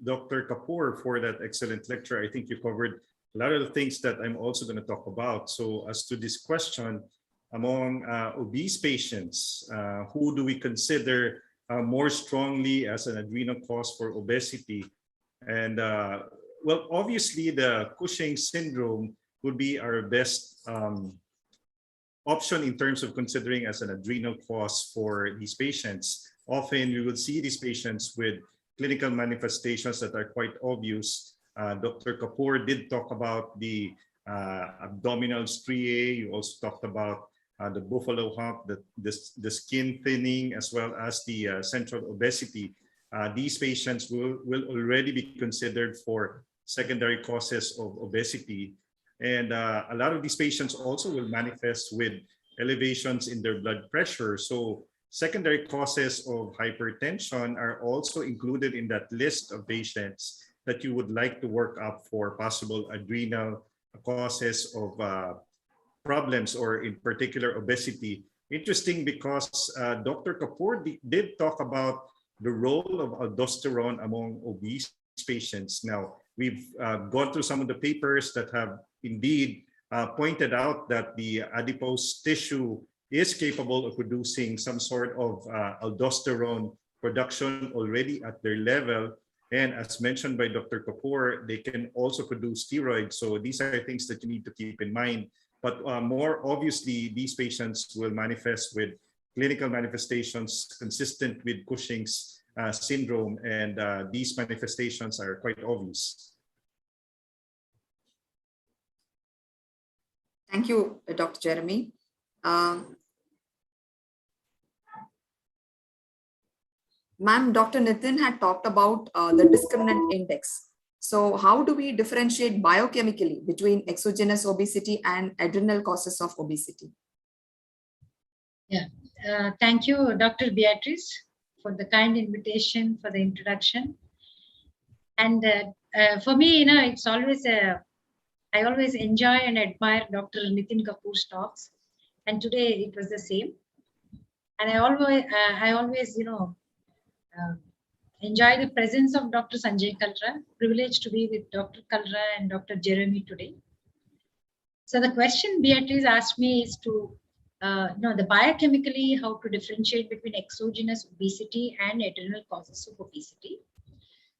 Dr. Kapoor, for that excellent lecture. I think you covered a lot of the things that I'm also going to talk about. So as to this question, among obese patients, who do we consider more strongly as an adrenal cause for obesity? And well, obviously, the Cushing's syndrome would be our best option in terms of considering as an adrenal cause for these patients. Often we will see these patients with clinical manifestations that are quite obvious. Dr. Kapoor did talk about the abdominal striae. You also talked about the buffalo hump, the skin thinning, as well as the central obesity. These patients will already be considered for secondary causes of obesity. And a lot of these patients also will manifest with elevations in their blood pressure. So secondary causes of hypertension are also included in that list of patients that you would like to work up for possible adrenal causes of problems, or in particular obesity. Interesting, because Dr. Kapoor did talk about the role of aldosterone among obese patients. Now, we've gone through some of the papers that have indeed pointed out that the adipose tissue is capable of producing some sort of aldosterone production already at their level. And as mentioned by Dr. Kapoor, they can also produce steroids. So these are things that you need to keep in mind. But more obviously, these patients will manifest with clinical manifestations consistent with Cushing's syndrome. And these manifestations are quite obvious. Thank you, Dr. Jeremy. Ma'am, Dr. Nitin had talked about the discriminant index. So how do we differentiate biochemically between exogenous obesity and adrenal causes of obesity? Yeah, thank you, Dr. Beatrice, for the kind invitation, for the introduction. And for me, it's always I always enjoy and admire Dr. Nitin Kapoor's talks, and today it was the same. And I always, enjoy the presence of Dr. Sanjay Kalra. Privileged to be with Dr. Kalra and Dr. Jeremy today. So the question Beatrice asked me is to the biochemically how to differentiate between exogenous obesity and adrenal causes of obesity.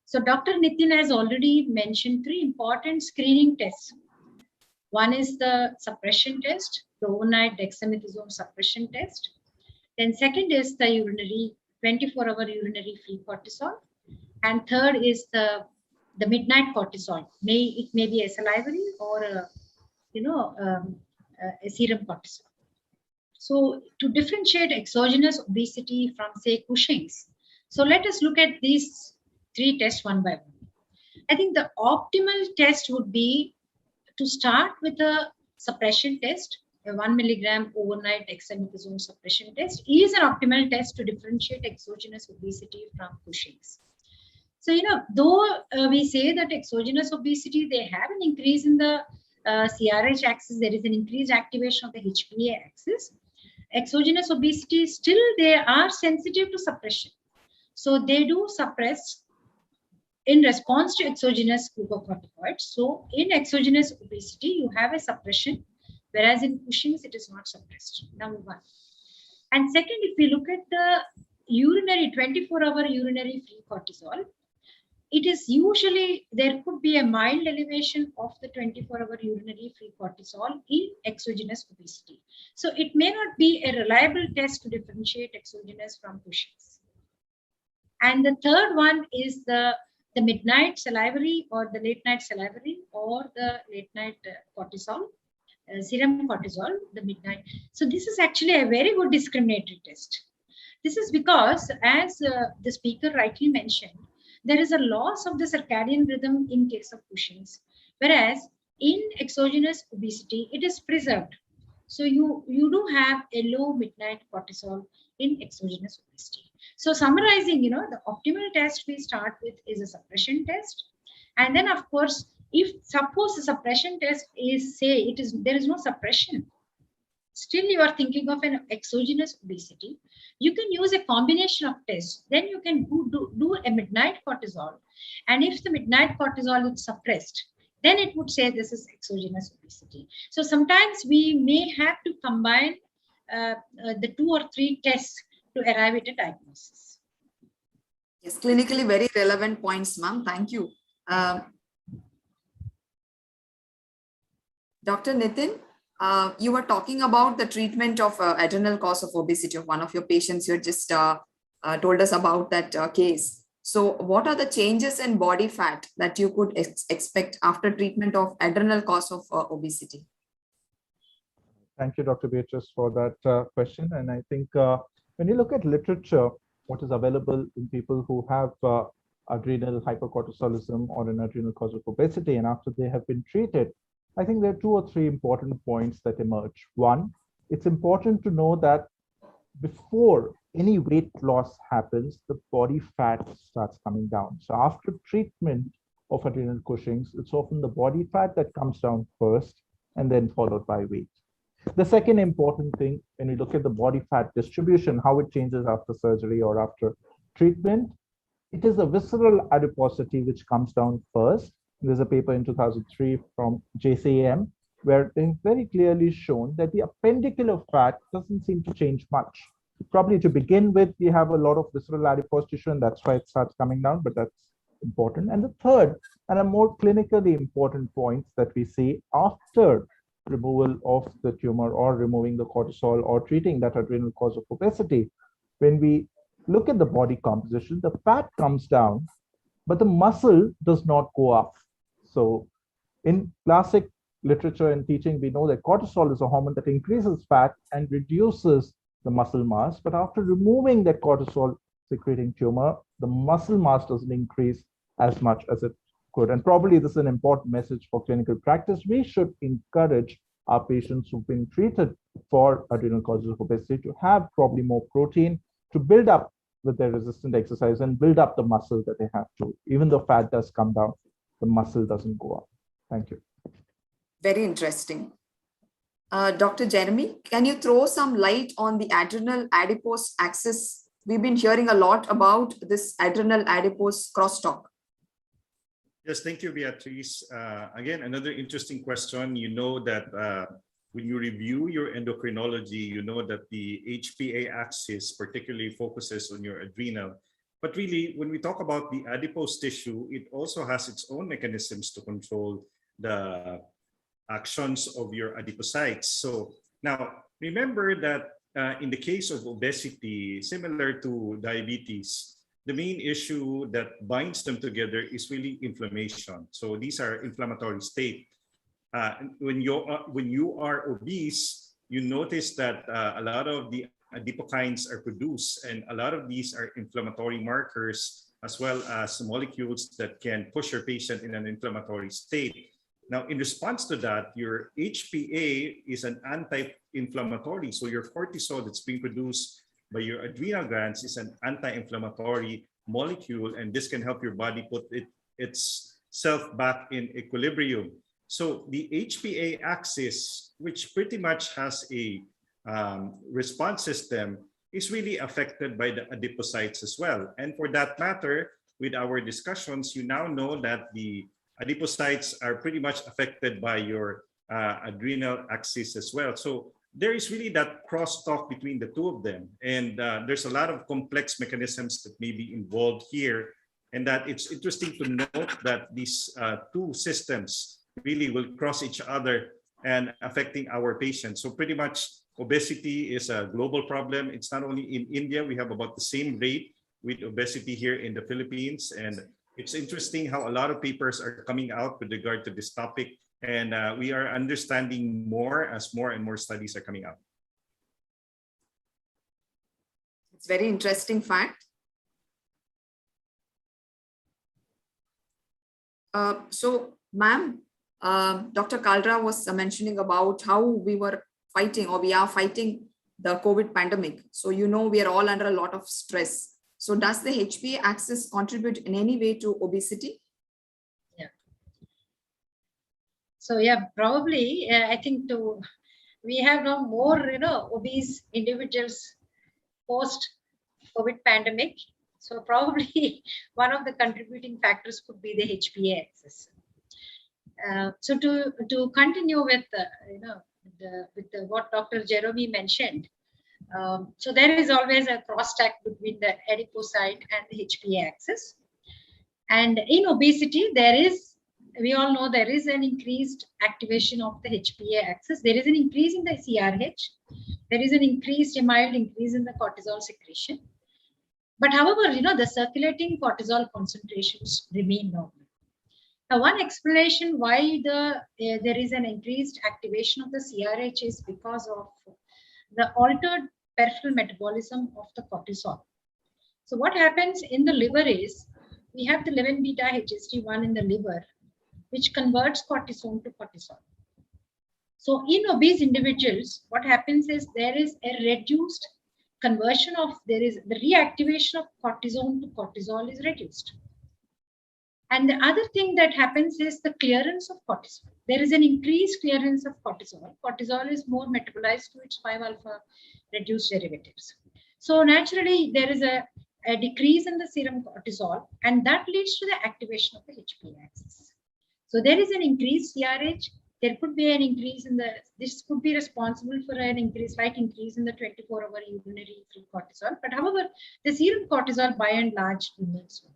So Dr. Nitin has already mentioned 3 important screening tests. One is the suppression test, the overnight dexamethasone suppression test. Then second is the urinary 24-hour urinary free cortisol, and third is the midnight cortisol. It may be a salivary or a serum cortisol. So to differentiate exogenous obesity from, say, Cushing's, so let us look at these 3 tests one by one. I think the optimal test would be to start with a suppression test. A 1 milligram overnight dexamethasone suppression test is an optimal test to differentiate exogenous obesity from Cushing's. So, though we say that exogenous obesity, they have an increase in the CRH axis, there is an increased activation of the HPA axis. Exogenous obesity, still they are sensitive to suppression. So they do suppress in response to exogenous glucocorticoids. So in exogenous obesity, you have a suppression, whereas in Cushing's, it is not suppressed. Number one. And second, if we look at the urinary 24-hour urinary free cortisol, it is usually, there could be a mild elevation of the 24-hour urinary free cortisol in exogenous obesity. So it may not be a reliable test to differentiate exogenous from Cushing's. And the third one is the midnight salivary or the late night salivary or the late night cortisol, serum cortisol, the midnight. So this is actually a very good discriminatory test. This is because, as the speaker rightly mentioned, there is a loss of the circadian rhythm in case of Cushing's, whereas in exogenous obesity, it is preserved. So you do have a low midnight cortisol in exogenous obesity. So summarizing, the optimal test we start with is a suppression test. And then of course, if suppose the suppression test is, say, there is no suppression, still you are thinking of an exogenous obesity, you can use a combination of tests. Then you can do a midnight cortisol. And if the midnight cortisol is suppressed, then it would say this is exogenous obesity. So sometimes we may have to combine the 2 or 3 tests to arrive at a diagnosis. Yes, clinically very relevant points, ma'am. Thank you. Dr. Nitin, you were talking about the treatment of adrenal cause of obesity of one of your patients. You just told us about that case. So what are the changes in body fat that you could expect after treatment of adrenal cause of obesity? Thank you, Dr. Beatrice, for that question. And I think when you look at literature, what is available in people who have adrenal hypercortisolism or an adrenal cause of obesity, and after they have been treated, I think there are 2 or 3 important points that emerge. One, it's important to know that before any weight loss happens, the body fat starts coming down. So after treatment of adrenal Cushing's, it's often the body fat that comes down first and then followed by weight. The second important thing, when you look at the body fat distribution, how it changes after surgery or after treatment, it is the visceral adiposity which comes down first. There's a paper in 2003 from JCM where they very clearly shown that the appendicular fat doesn't seem to change much. Probably to begin with, we have a lot of visceral adipose tissue, and that's why it starts coming down, but that's important. And the third, and a more clinically important point that we see after removal of the tumor or removing the cortisol or treating that adrenal cause of obesity, when we look at the body composition, the fat comes down, but the muscle does not go up. So in classic literature and teaching, we know that cortisol is a hormone that increases fat and reduces the muscle mass. But after removing that cortisol secreting tumor, the muscle mass doesn't increase as much as it could. And probably this is an important message for clinical practice. We should encourage our patients who've been treated for adrenal causes of obesity to have probably more protein to build up with their resistant exercise and build up the muscle that they have to. Even though fat does come down, the muscle doesn't go up. Thank you. Very interesting. Dr. Jeremy, can you throw some light on the adrenal adipose axis? We've been hearing a lot about this adrenal adipose crosstalk. Yes, thank you, Beatrice. Again, another interesting question. You know that when you review your endocrinology, you know that the HPA axis particularly focuses on your adrenal. But really, when we talk about the adipose tissue, it also has its own mechanisms to control the actions of your adipocytes. So now, remember that in the case of obesity, similar to diabetes, the main issue that binds them together is really inflammation. So these are inflammatory state. When you are obese, you notice that a lot of the adipokines are produced, and a lot of these are inflammatory markers as well as molecules that can push your patient in an inflammatory state. Now, in response to that, your HPA is an anti-inflammatory. So your cortisol that's being produced by your adrenal glands is an anti-inflammatory molecule, and this can help your body put itself back in equilibrium. So the HPA axis, which pretty much has a response system, is really affected by the adipocytes as well. And for that matter, with our discussions, you now know that the adipocytes are pretty much affected by your adrenal axis as well. So there is really that crosstalk between the two of them. And there's a lot of complex mechanisms that may be involved here. And that it's interesting to note that these two systems really will cross each other and affecting our patients. So pretty much obesity is a global problem. It's not only in India, we have about the same rate with obesity here in the Philippines. And it's interesting how a lot of papers are coming out with regard to this topic. And we are understanding more as more and more studies are coming out. It's very interesting fact. So, ma'am, Dr. Kaldra was mentioning about how we were fighting, or we are fighting, the COVID pandemic. So, we are all under a lot of stress. So does the HPA axis contribute in any way to obesity? Yeah. So yeah, probably I think we have now more obese individuals post COVID pandemic. So probably one of the contributing factors could be the HPA axis. So to continue with what Dr. Jeremy mentioned, so there is always a crosstalk between the adipocyte and the HPA axis. And in obesity, we all know there is an increased activation of the HPA axis. There is an increase in the CRH. There is a mild increase in the cortisol secretion. But however, the circulating cortisol concentrations remain normal. Now, one explanation why there is an increased activation of the CRH is because of the altered peripheral metabolism of the cortisol. So what happens in the liver is, we have the 11-beta HSD1 in the liver, which converts cortisone to cortisol. So in obese individuals, what happens is there is a reduced conversion the reactivation of cortisone to cortisol is reduced. And the other thing that happens is the clearance of cortisol. There is an increased clearance of cortisol. Cortisol is more metabolized to its 5-alpha reduced derivatives. So naturally, there is a decrease in the serum cortisol, and that leads to the activation of the HPA axis. So there is an increased CRH. There could be an increase this could be responsible for slight increase in the 24-hour urinary free cortisol. But however, the serum cortisol by and large remains low.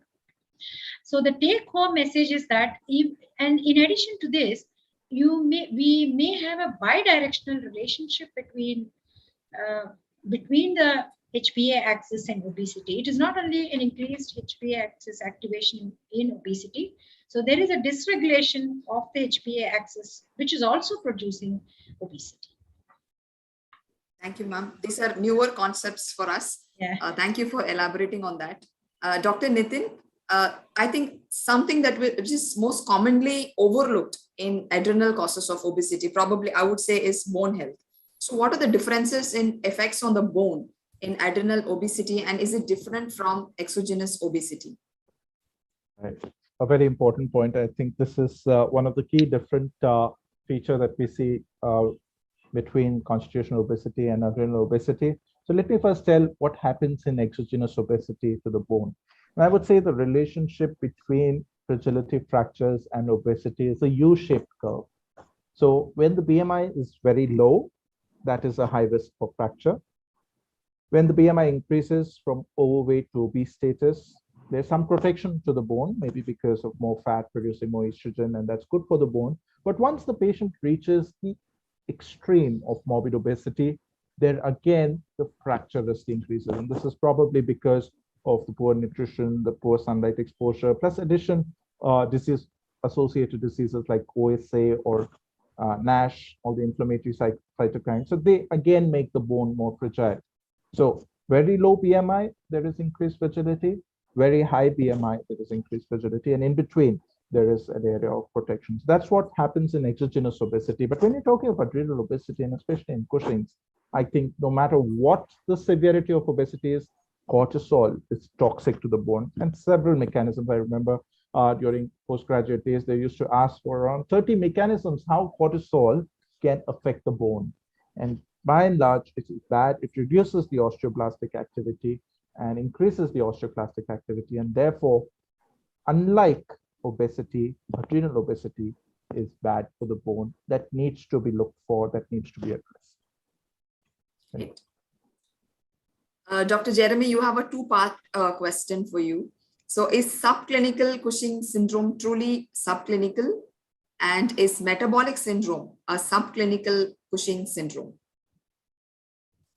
So the take-home message is that, and in addition to this, we may have a bidirectional relationship between the HPA axis and obesity. It is not only an increased HPA axis activation in obesity. So there is a dysregulation of the HPA axis, which is also producing obesity. Thank you, ma'am. These are newer concepts for us. Yeah. Thank you for elaborating on that. Dr. Nitin, I think something which is most commonly overlooked in adrenal causes of obesity, probably I would say, is bone health. So what are the differences in effects on the bone in adrenal obesity, and is it different from exogenous obesity? Right. A very important point. I think this is one of the key different feature that we see between constitutional obesity and adrenal obesity. So let me first tell what happens in exogenous obesity to the bone. And I would say the relationship between fragility fractures and obesity is a U-shaped curve. So when the BMI is very low, that is a high risk for fracture. When the BMI increases from overweight to obese status, there's some protection to the bone, maybe because of more fat producing more estrogen, and that's good for the bone. But once the patient reaches the extreme of morbid obesity, there again, the fracture risk increases. And this is probably because of the poor nutrition, the poor sunlight exposure, plus associated diseases like OSA or NASH, all the inflammatory cytokines. So they again make the bone more fragile. So very low BMI, there is increased fragility. Very high BMI, there is increased fragility. And in between, there is an area of protection. So that's what happens in exogenous obesity. But when you're talking about adrenal obesity, and especially in Cushing's, I think no matter what the severity of obesity is, cortisol is toxic to the bone, and several mechanisms. I remember during postgraduate days, they used to ask for around 30 mechanisms how cortisol can affect the bone. And by and large, it is bad. It reduces the osteoblastic activity and increases the osteoclastic activity. And therefore, unlike obesity, adrenal obesity is bad for the bone. That needs to be looked for, that needs to be addressed. Right. Dr. Jeremy, you have a two-part question for you. So is subclinical Cushing syndrome truly subclinical? And is metabolic syndrome a subclinical Cushing syndrome?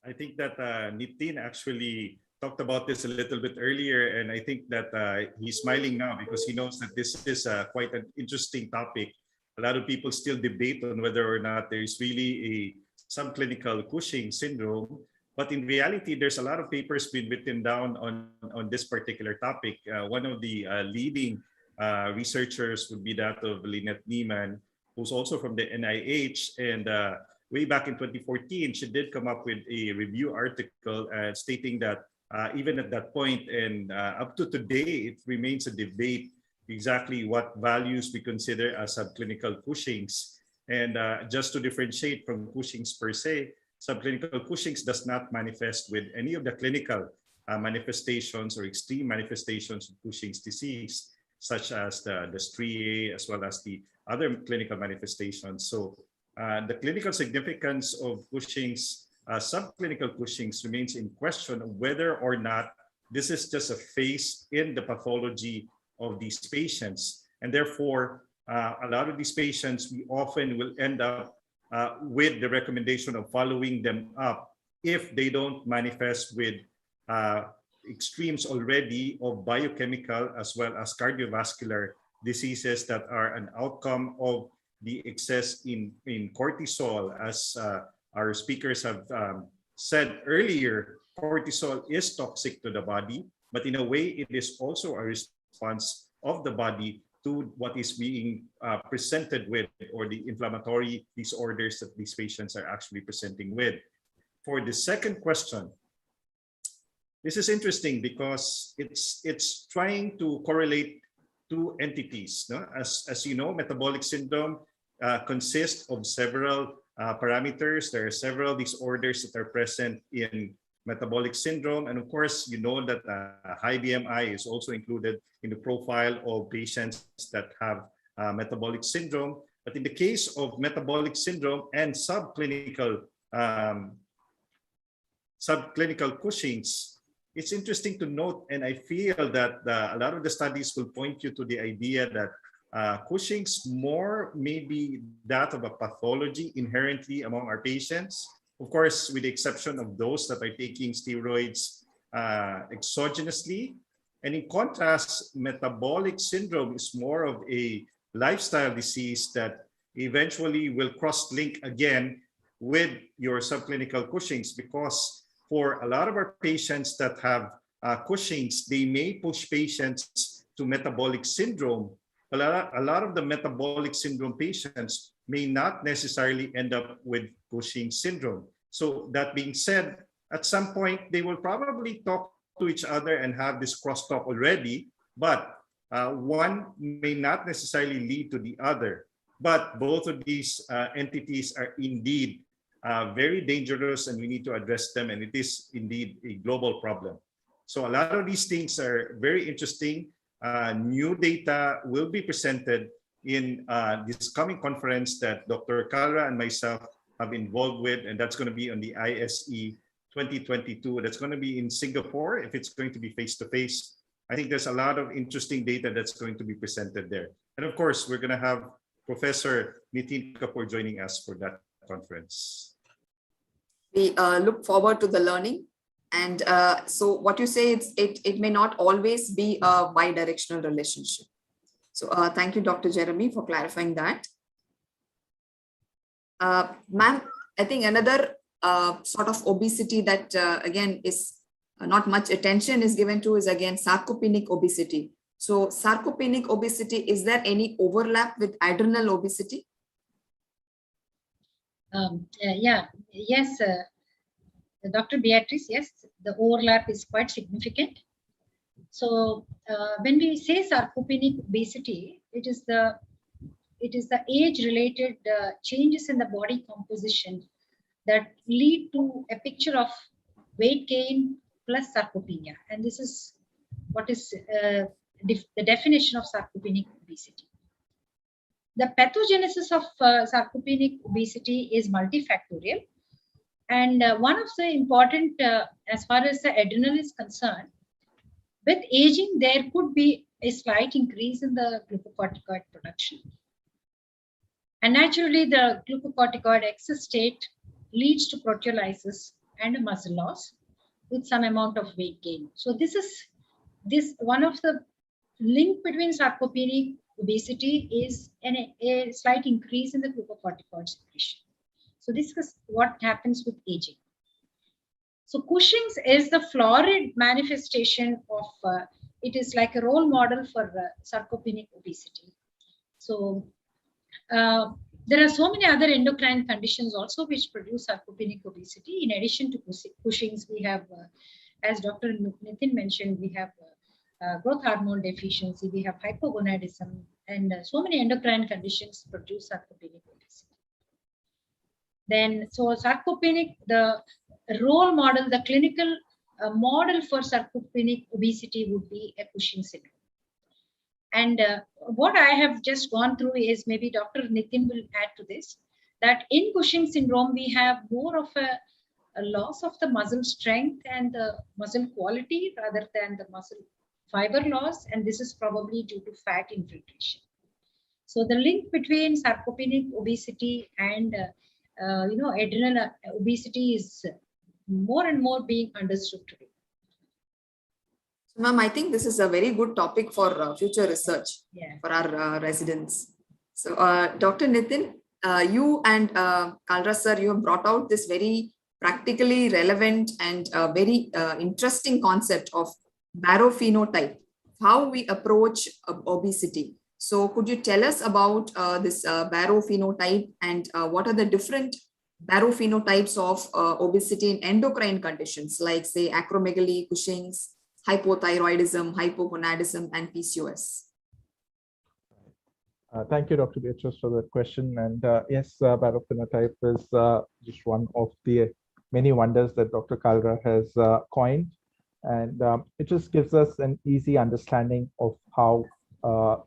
I think that Nitin actually talked about this a little bit earlier, and I think that he's smiling now because he knows that this is quite an interesting topic. A lot of people still debate on whether or not there is really a subclinical Cushing syndrome. But in reality, there's a lot of papers been written down on this particular topic. One of the leading researchers would be that of Lynette Nieman, who's also from the NIH. And way back in 2014, she did come up with a review article stating that even at that point and up to today, it remains a debate exactly what values we consider as subclinical Cushing's. And just to differentiate from Cushing's per se, subclinical Cushing's does not manifest with any of the clinical manifestations or extreme manifestations of Cushing's disease, such as the striae, as well as the other clinical manifestations. So the clinical significance of Cushing's, subclinical Cushing's, remains in question of whether or not this is just a phase in the pathology of these patients. And therefore, a lot of these patients, we often will end up with the recommendation of following them up if they don't manifest with extremes already of biochemical as well as cardiovascular diseases that are an outcome of the excess in cortisol. As our speakers have said earlier, cortisol is toxic to the body, but in a way, it is also a response of the body to what is being presented with, or the inflammatory disorders that these patients are actually presenting with. For the second question, this is interesting because it's trying to correlate two entities. No? As you know, metabolic syndrome consists of several parameters. There are several disorders that are present in metabolic syndrome. And of course, you know that high BMI is also included in the profile of patients that have metabolic syndrome. But in the case of metabolic syndrome and subclinical Cushing's, it's interesting to note, and I feel that a lot of the studies will point you to the idea that Cushing's more may be that of a pathology inherently among our patients. Of course, with the exception of those that are taking steroids exogenously. And in contrast, metabolic syndrome is more of a lifestyle disease that eventually will cross-link again with your subclinical Cushing's, because for a lot of our patients that have Cushing's, they may push patients to metabolic syndrome. A lot of the metabolic syndrome patients may not necessarily end up with Cushing's syndrome. So that being said, at some point, they will probably talk to each other and have this crosstalk already, but one may not necessarily lead to the other. But both of these entities are indeed very dangerous, and we need to address them, and it is indeed a global problem. So a lot of these things are very interesting. New data will be presented in this coming conference that Dr. Kalra and myself have involved with, and that's going to be on the ISE 2022. That's going to be in Singapore if it's going to be face-to-face. I think there's a lot of interesting data that's going to be presented there. And of course, we're going to have Professor Nitin Kapoor joining us for that conference. We look forward to the learning. And so what you say, it may not always be a bi-directional relationship. So thank you, Dr. Jeremy, for clarifying that. Ma'am, I think another sort of obesity that again is not much attention is given to is again sarcopenic obesity. So sarcopenic obesity, is there any overlap with adrenal obesity? Yes, Dr. Beatrice, yes, the overlap is quite significant. So when we say sarcopenic obesity, it is the age-related changes in the body composition that lead to a picture of weight gain plus sarcopenia. And this is what is the definition of sarcopenic obesity. The pathogenesis of sarcopenic obesity is multifactorial. And one of the important, as far as the adrenal is concerned, with aging, there could be a slight increase in the glucocorticoid production. And naturally, the glucocorticoid excess state leads to proteolysis and a muscle loss with some amount of weight gain. So this is one of the link between sarcopenic obesity is a slight increase in the glucocorticoid secretion. So this is what happens with aging. So Cushing's is the florid manifestation of, it is like a role model for sarcopenic obesity. So There are so many other endocrine conditions also which produce sarcopenic obesity. In addition to Cushing's, we have, as Dr. Nitin mentioned, we have growth hormone deficiency, we have hypogonadism, and so many endocrine conditions produce sarcopenic obesity. Then, so sarcopenic, the role model, the clinical model for sarcopenic obesity would be a Cushing syndrome. And what I have just gone through is, maybe Dr. Nitin will add to this, that in Cushing syndrome, we have more of a loss of the muscle strength and the muscle quality rather than the muscle fiber loss. And this is probably due to fat infiltration. So the link between sarcopenic obesity and adrenal obesity is more and more being understood today. So, ma'am, I think this is a very good topic for future research for our residents. So, Dr. Nitin, you and Kalra sir, you have brought out this very practically relevant and very interesting concept of barophenotype, how we approach obesity. So, could you tell us about this barophenotype and what are the different barophenotypes of obesity in endocrine conditions like, say, acromegaly, Cushing's, hypothyroidism, hypogonadism, and PCOS? Thank you, Dr. Beatrice, for that question. And yes, barophenotype is just one of the many wonders that Dr. Kalra has coined. And it just gives us an easy understanding of how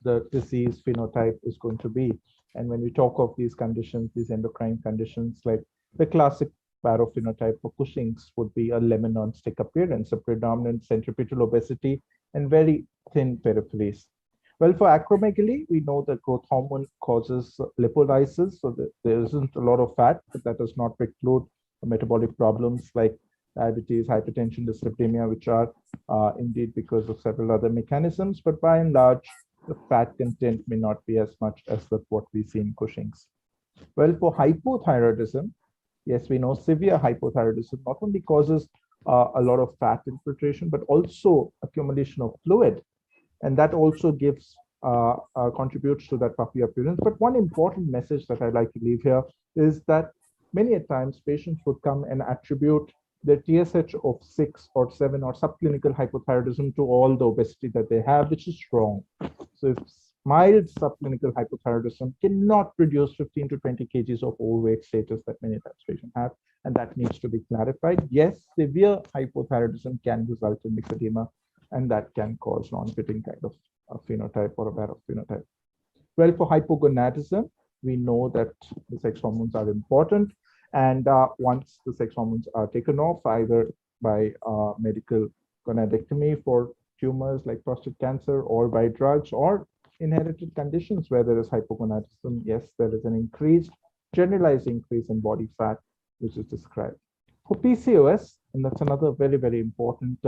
the disease phenotype is going to be. And when we talk of these conditions, these endocrine conditions, like the classic barophenotype for Cushing's would be a lemon on stick appearance, a predominant centripetal obesity, and very thin peripheries. Well, for acromegaly, we know that growth hormone causes lipolysis, so that there isn't a lot of fat, but that does not preclude metabolic problems like diabetes, hypertension, dyslipidemia, which are indeed because of several other mechanisms. But by and large, the fat content may not be as much as what we see in Cushing's. Well, for hypothyroidism, yes, we know severe hypothyroidism not only causes a lot of fat infiltration, but also accumulation of fluid. And that also gives, contributes to that puffy appearance. But one important message that I'd like to leave here is that many a times patients would come and attribute their TSH of 6 or 7 or subclinical hypothyroidism to all the obesity that they have, which is wrong. So if mild subclinical hypothyroidism cannot produce 15 to 20 kgs of overweight status that many times patients have, and that needs to be clarified. Yes, severe hypothyroidism can result in myxedema, and that can cause non-fitting kind of a phenotype or a barophenotype. Well, for hypogonadism, we know that the sex hormones are important. And once the sex hormones are taken off, either by medical gonadectomy for tumors like prostate cancer, or by drugs, or inherited conditions where there is hypogonadism, yes, there is an increased, generalized increase in body fat, which is described. For PCOS, and that's another very, very important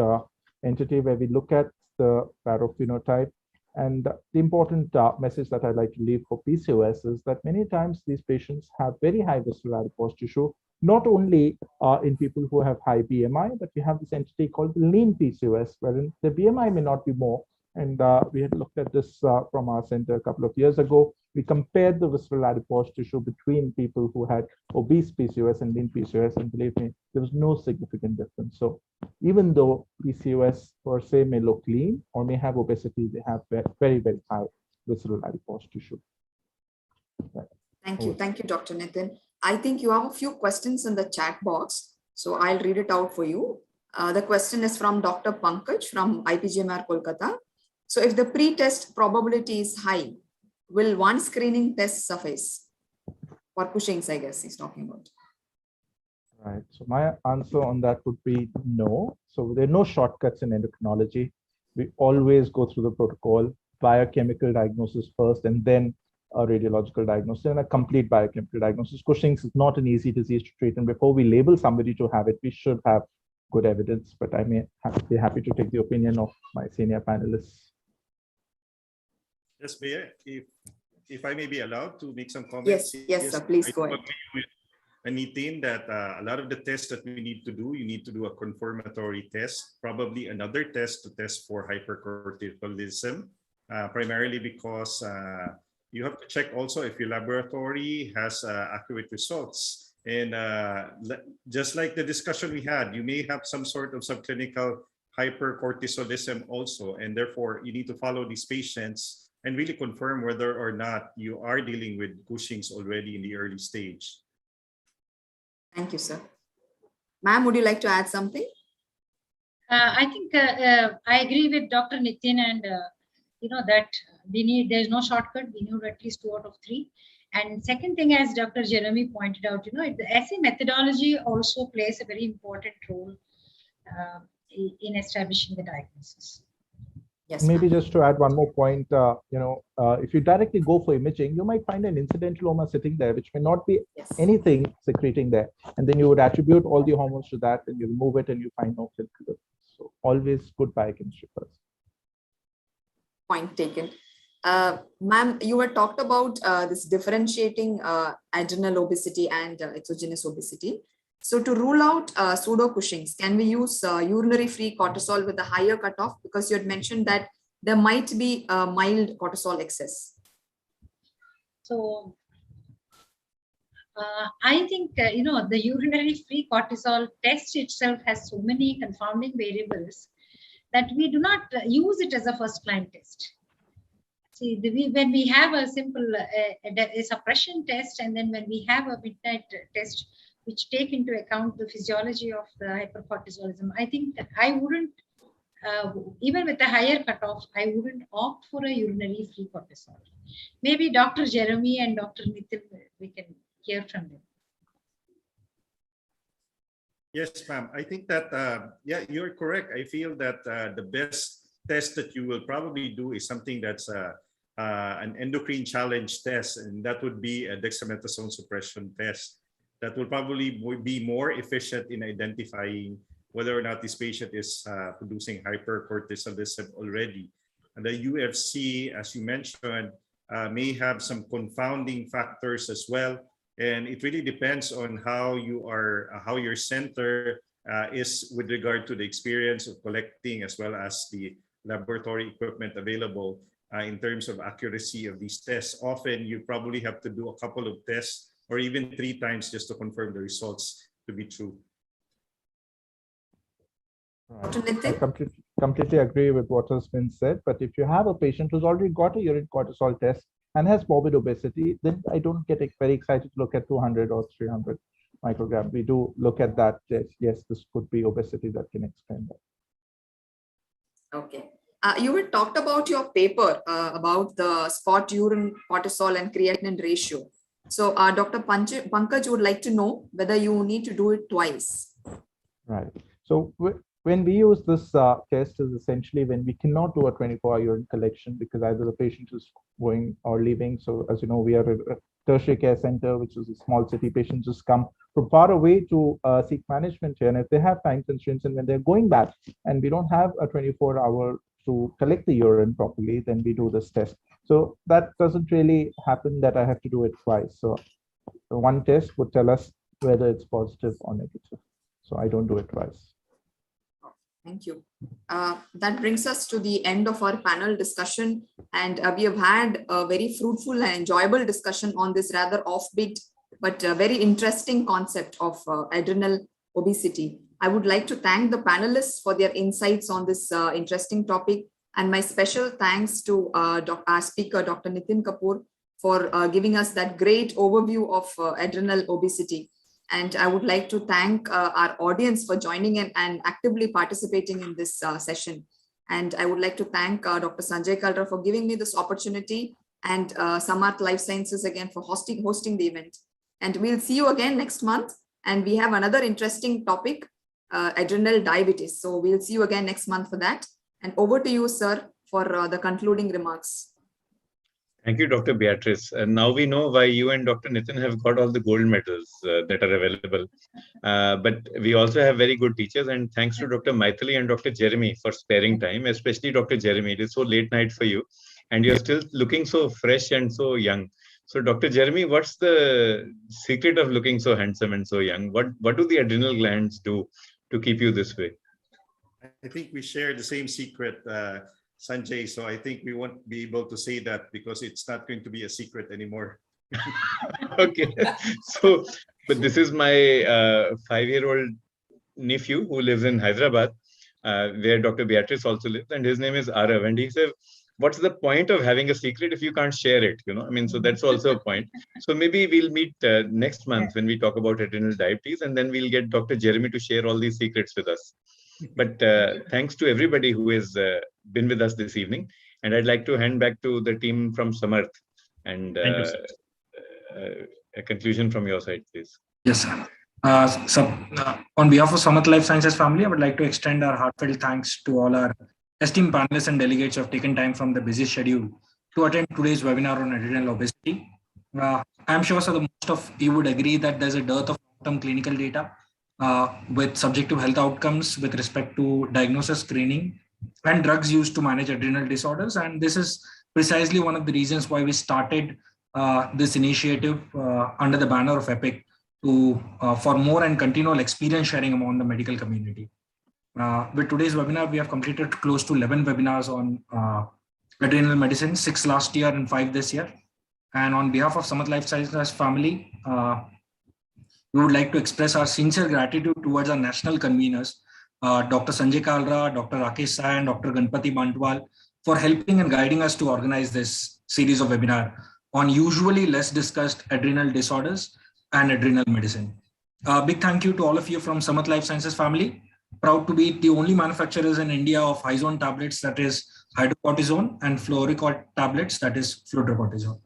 entity where we look at the barophenotype. And the important message that I'd like to leave for PCOS is that many times these patients have very high visceral adipose tissue, not only in people who have high BMI, but we have this entity called the lean PCOS, wherein the BMI may not be more. And we had looked at this from our center a couple of years ago. We compared the visceral adipose tissue between people who had obese PCOS and lean PCOS, and believe me, there was no significant difference. So even though PCOS per se may look lean or may have obesity, they have very, very high visceral adipose tissue. Right. Thank you, Dr. Nitin. I think you have a few questions in the chat box, so I'll read it out for you. The question is from Dr. Pankaj from IPGMR Kolkata. So if the pre-test probability is high, will one screening test suffice? For Cushing's, I guess he's talking about. Right. So my answer on that would be no. So there are no shortcuts in endocrinology. We always go through the protocol, biochemical diagnosis first, and then a radiological diagnosis and a complete biochemical diagnosis. Cushing's is not an easy disease to treat, and before we label somebody to have it, we should have good evidence. But I may be happy to take the opinion of my senior panelists. Yes, Bea, if I may be allowed to make some comments. Yes, sir, please go ahead. Nitin, that a lot of the tests that we need to do, you need to do a confirmatory test, probably another test to test for hypercortisolism, primarily because you have to check also if your laboratory has accurate results. And just like the discussion we had, you may have some sort of subclinical hypercortisolism also, and therefore you need to follow these patients and really confirm whether or not you are dealing with Cushing's already in the early stage. Thank you, sir. Ma'am, would you like to add something? I think I agree with Dr. Nitin, and that there's no shortcut. We need at least 2 out of 3. And second thing, as Dr. Jeremy pointed out, the assay methodology also plays a very important role in establishing the diagnosis. Yes. Maybe just to add one more point, if you directly go for imaging, you might find an incidentaloma sitting there, which may not be anything secreting there. And then you would attribute all the hormones to that, and you remove it, and you find no clinical difference. So always good biochemistry first. Point taken. Ma'am, you were talked about this differentiating adrenal obesity and exogenous obesity. So to rule out pseudo-Cushing's, can we use urinary free cortisol with a higher cutoff? Because you had mentioned that there might be a mild cortisol excess. So I think, the urinary free cortisol test itself has so many confounding variables that we do not use it as a first-line test. See, when we have a simple a suppression test, and then when we have a midnight test, which take into account the physiology of the hypercortisolism, I think that I wouldn't, even with a higher cutoff, I wouldn't opt for a urinary free cortisol. Maybe Dr. Jeremy and Dr. Nitin, we can hear from them. Yes, ma'am. I think that, yeah, you're correct. I feel that the best test that you will probably do is something that's an endocrine challenge test, and that would be a dexamethasone suppression test. That will probably be more efficient in identifying whether or not this patient is producing hypercortisolism already. And the UFC, as you mentioned, may have some confounding factors as well. And it really depends on how your center is with regard to the experience of collecting, as well as the laboratory equipment available in terms of accuracy of these tests. Often you probably have to do a couple of tests or even 3 times just to confirm the results to be true. I completely agree with what has been said. But if you have a patient who's already got a urine cortisol test and has morbid obesity, then I don't get very excited to look at 200 or 300 microgram. We do look at that. Yes, this could be obesity that can explain that. Okay. You had talked about your paper about the spot urine cortisol and creatinine ratio. So Dr. Pankaj would like to know whether you need to do it twice. Right. So when we use this test is essentially when we cannot do a 24-hour urine collection because either the patient is going or leaving. So as you know, we are a tertiary care center, which is a small city. Patients just come from far away to seek management here. And if they have time constraints and when they're going back and we don't have a 24-hour to collect the urine properly, then we do this test. So that doesn't really happen that I have to do it twice. So one test would tell us whether it's positive or negative. So I don't do it twice. Thank you. That brings us to the end of our panel discussion. And we have had a very fruitful and enjoyable discussion on this rather offbeat, but very interesting concept of adrenal obesity. I would like to thank the panelists for their insights on this interesting topic. And my special thanks to our speaker, Dr. Nitin Kapoor, for giving us that great overview of adrenal obesity. And I would like to thank our audience for joining in and actively participating in this session. And I would like to thank Dr. Sanjay Kalra for giving me this opportunity, and Samarth Life Sciences again for hosting the event. And we'll see you again next month. And we have another interesting topic, adrenal diabetes. So we'll see you again next month for that. And over to you, sir, for the concluding remarks. Thank you, Dr. Beatrice. Now we know why you and Dr. Nitin have got all the gold medals that are available. But we also have very good teachers. And thanks to Dr. Maithili and Dr. Jeremy for sparing time, especially Dr. Jeremy. It is so late night for you. And you're still looking so fresh and so young. So Dr. Jeremy, what's the secret of looking so handsome and so young? What do the adrenal glands do to keep you this way? I think we share the same secret. Sanjay. So I think we won't be able to say that because it's not going to be a secret anymore. Okay. So, but this is my 5-year-old nephew who lives in Hyderabad, where Dr. Beatrice also lives, and his name is Arav. And he said, what's the point of having a secret if you can't share it? You know, I mean, so that's also a point. So maybe we'll meet next month when we talk about adrenal diabetes, and then we'll get Dr. Jeremy to share all these secrets with us. But thanks to everybody who has been with us this evening. And I'd like to hand back to the team from Samarth and a conclusion from your side, please. Yes, sir. On behalf of Samarth Life Sciences family, I would like to extend our heartfelt thanks to all our esteemed panelists and delegates who have taken time from the busy schedule to attend today's webinar on adrenal obesity. I'm sure, sir, most of you would agree that there's a dearth of long-term clinical data with subjective health outcomes with respect to diagnosis, screening, and drugs used to manage adrenal disorders. And this is precisely one of the reasons why we started this initiative under the banner of EPIC for more and continual experience sharing among the medical community. With today's webinar, we have completed close to 11 webinars on adrenal medicine, 6 last year and 5 this year. And on behalf of Samarth Life Sciences family, we would like to express our sincere gratitude towards our national conveners, Dr. Sanjay Kalra, Dr. Rakesh Sai, and Dr. Ganpati Bantwal, for helping and guiding us to organize this series of webinar on usually less discussed adrenal disorders and adrenal medicine. Big thank you to all of you from Samarth Life Sciences family. Proud to be the only manufacturers in India of high zone tablets, that is hydrocortisone, and fluorocortisone tablets, that is fludrocortisone.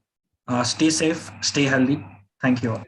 Stay safe, stay healthy. Thank you all.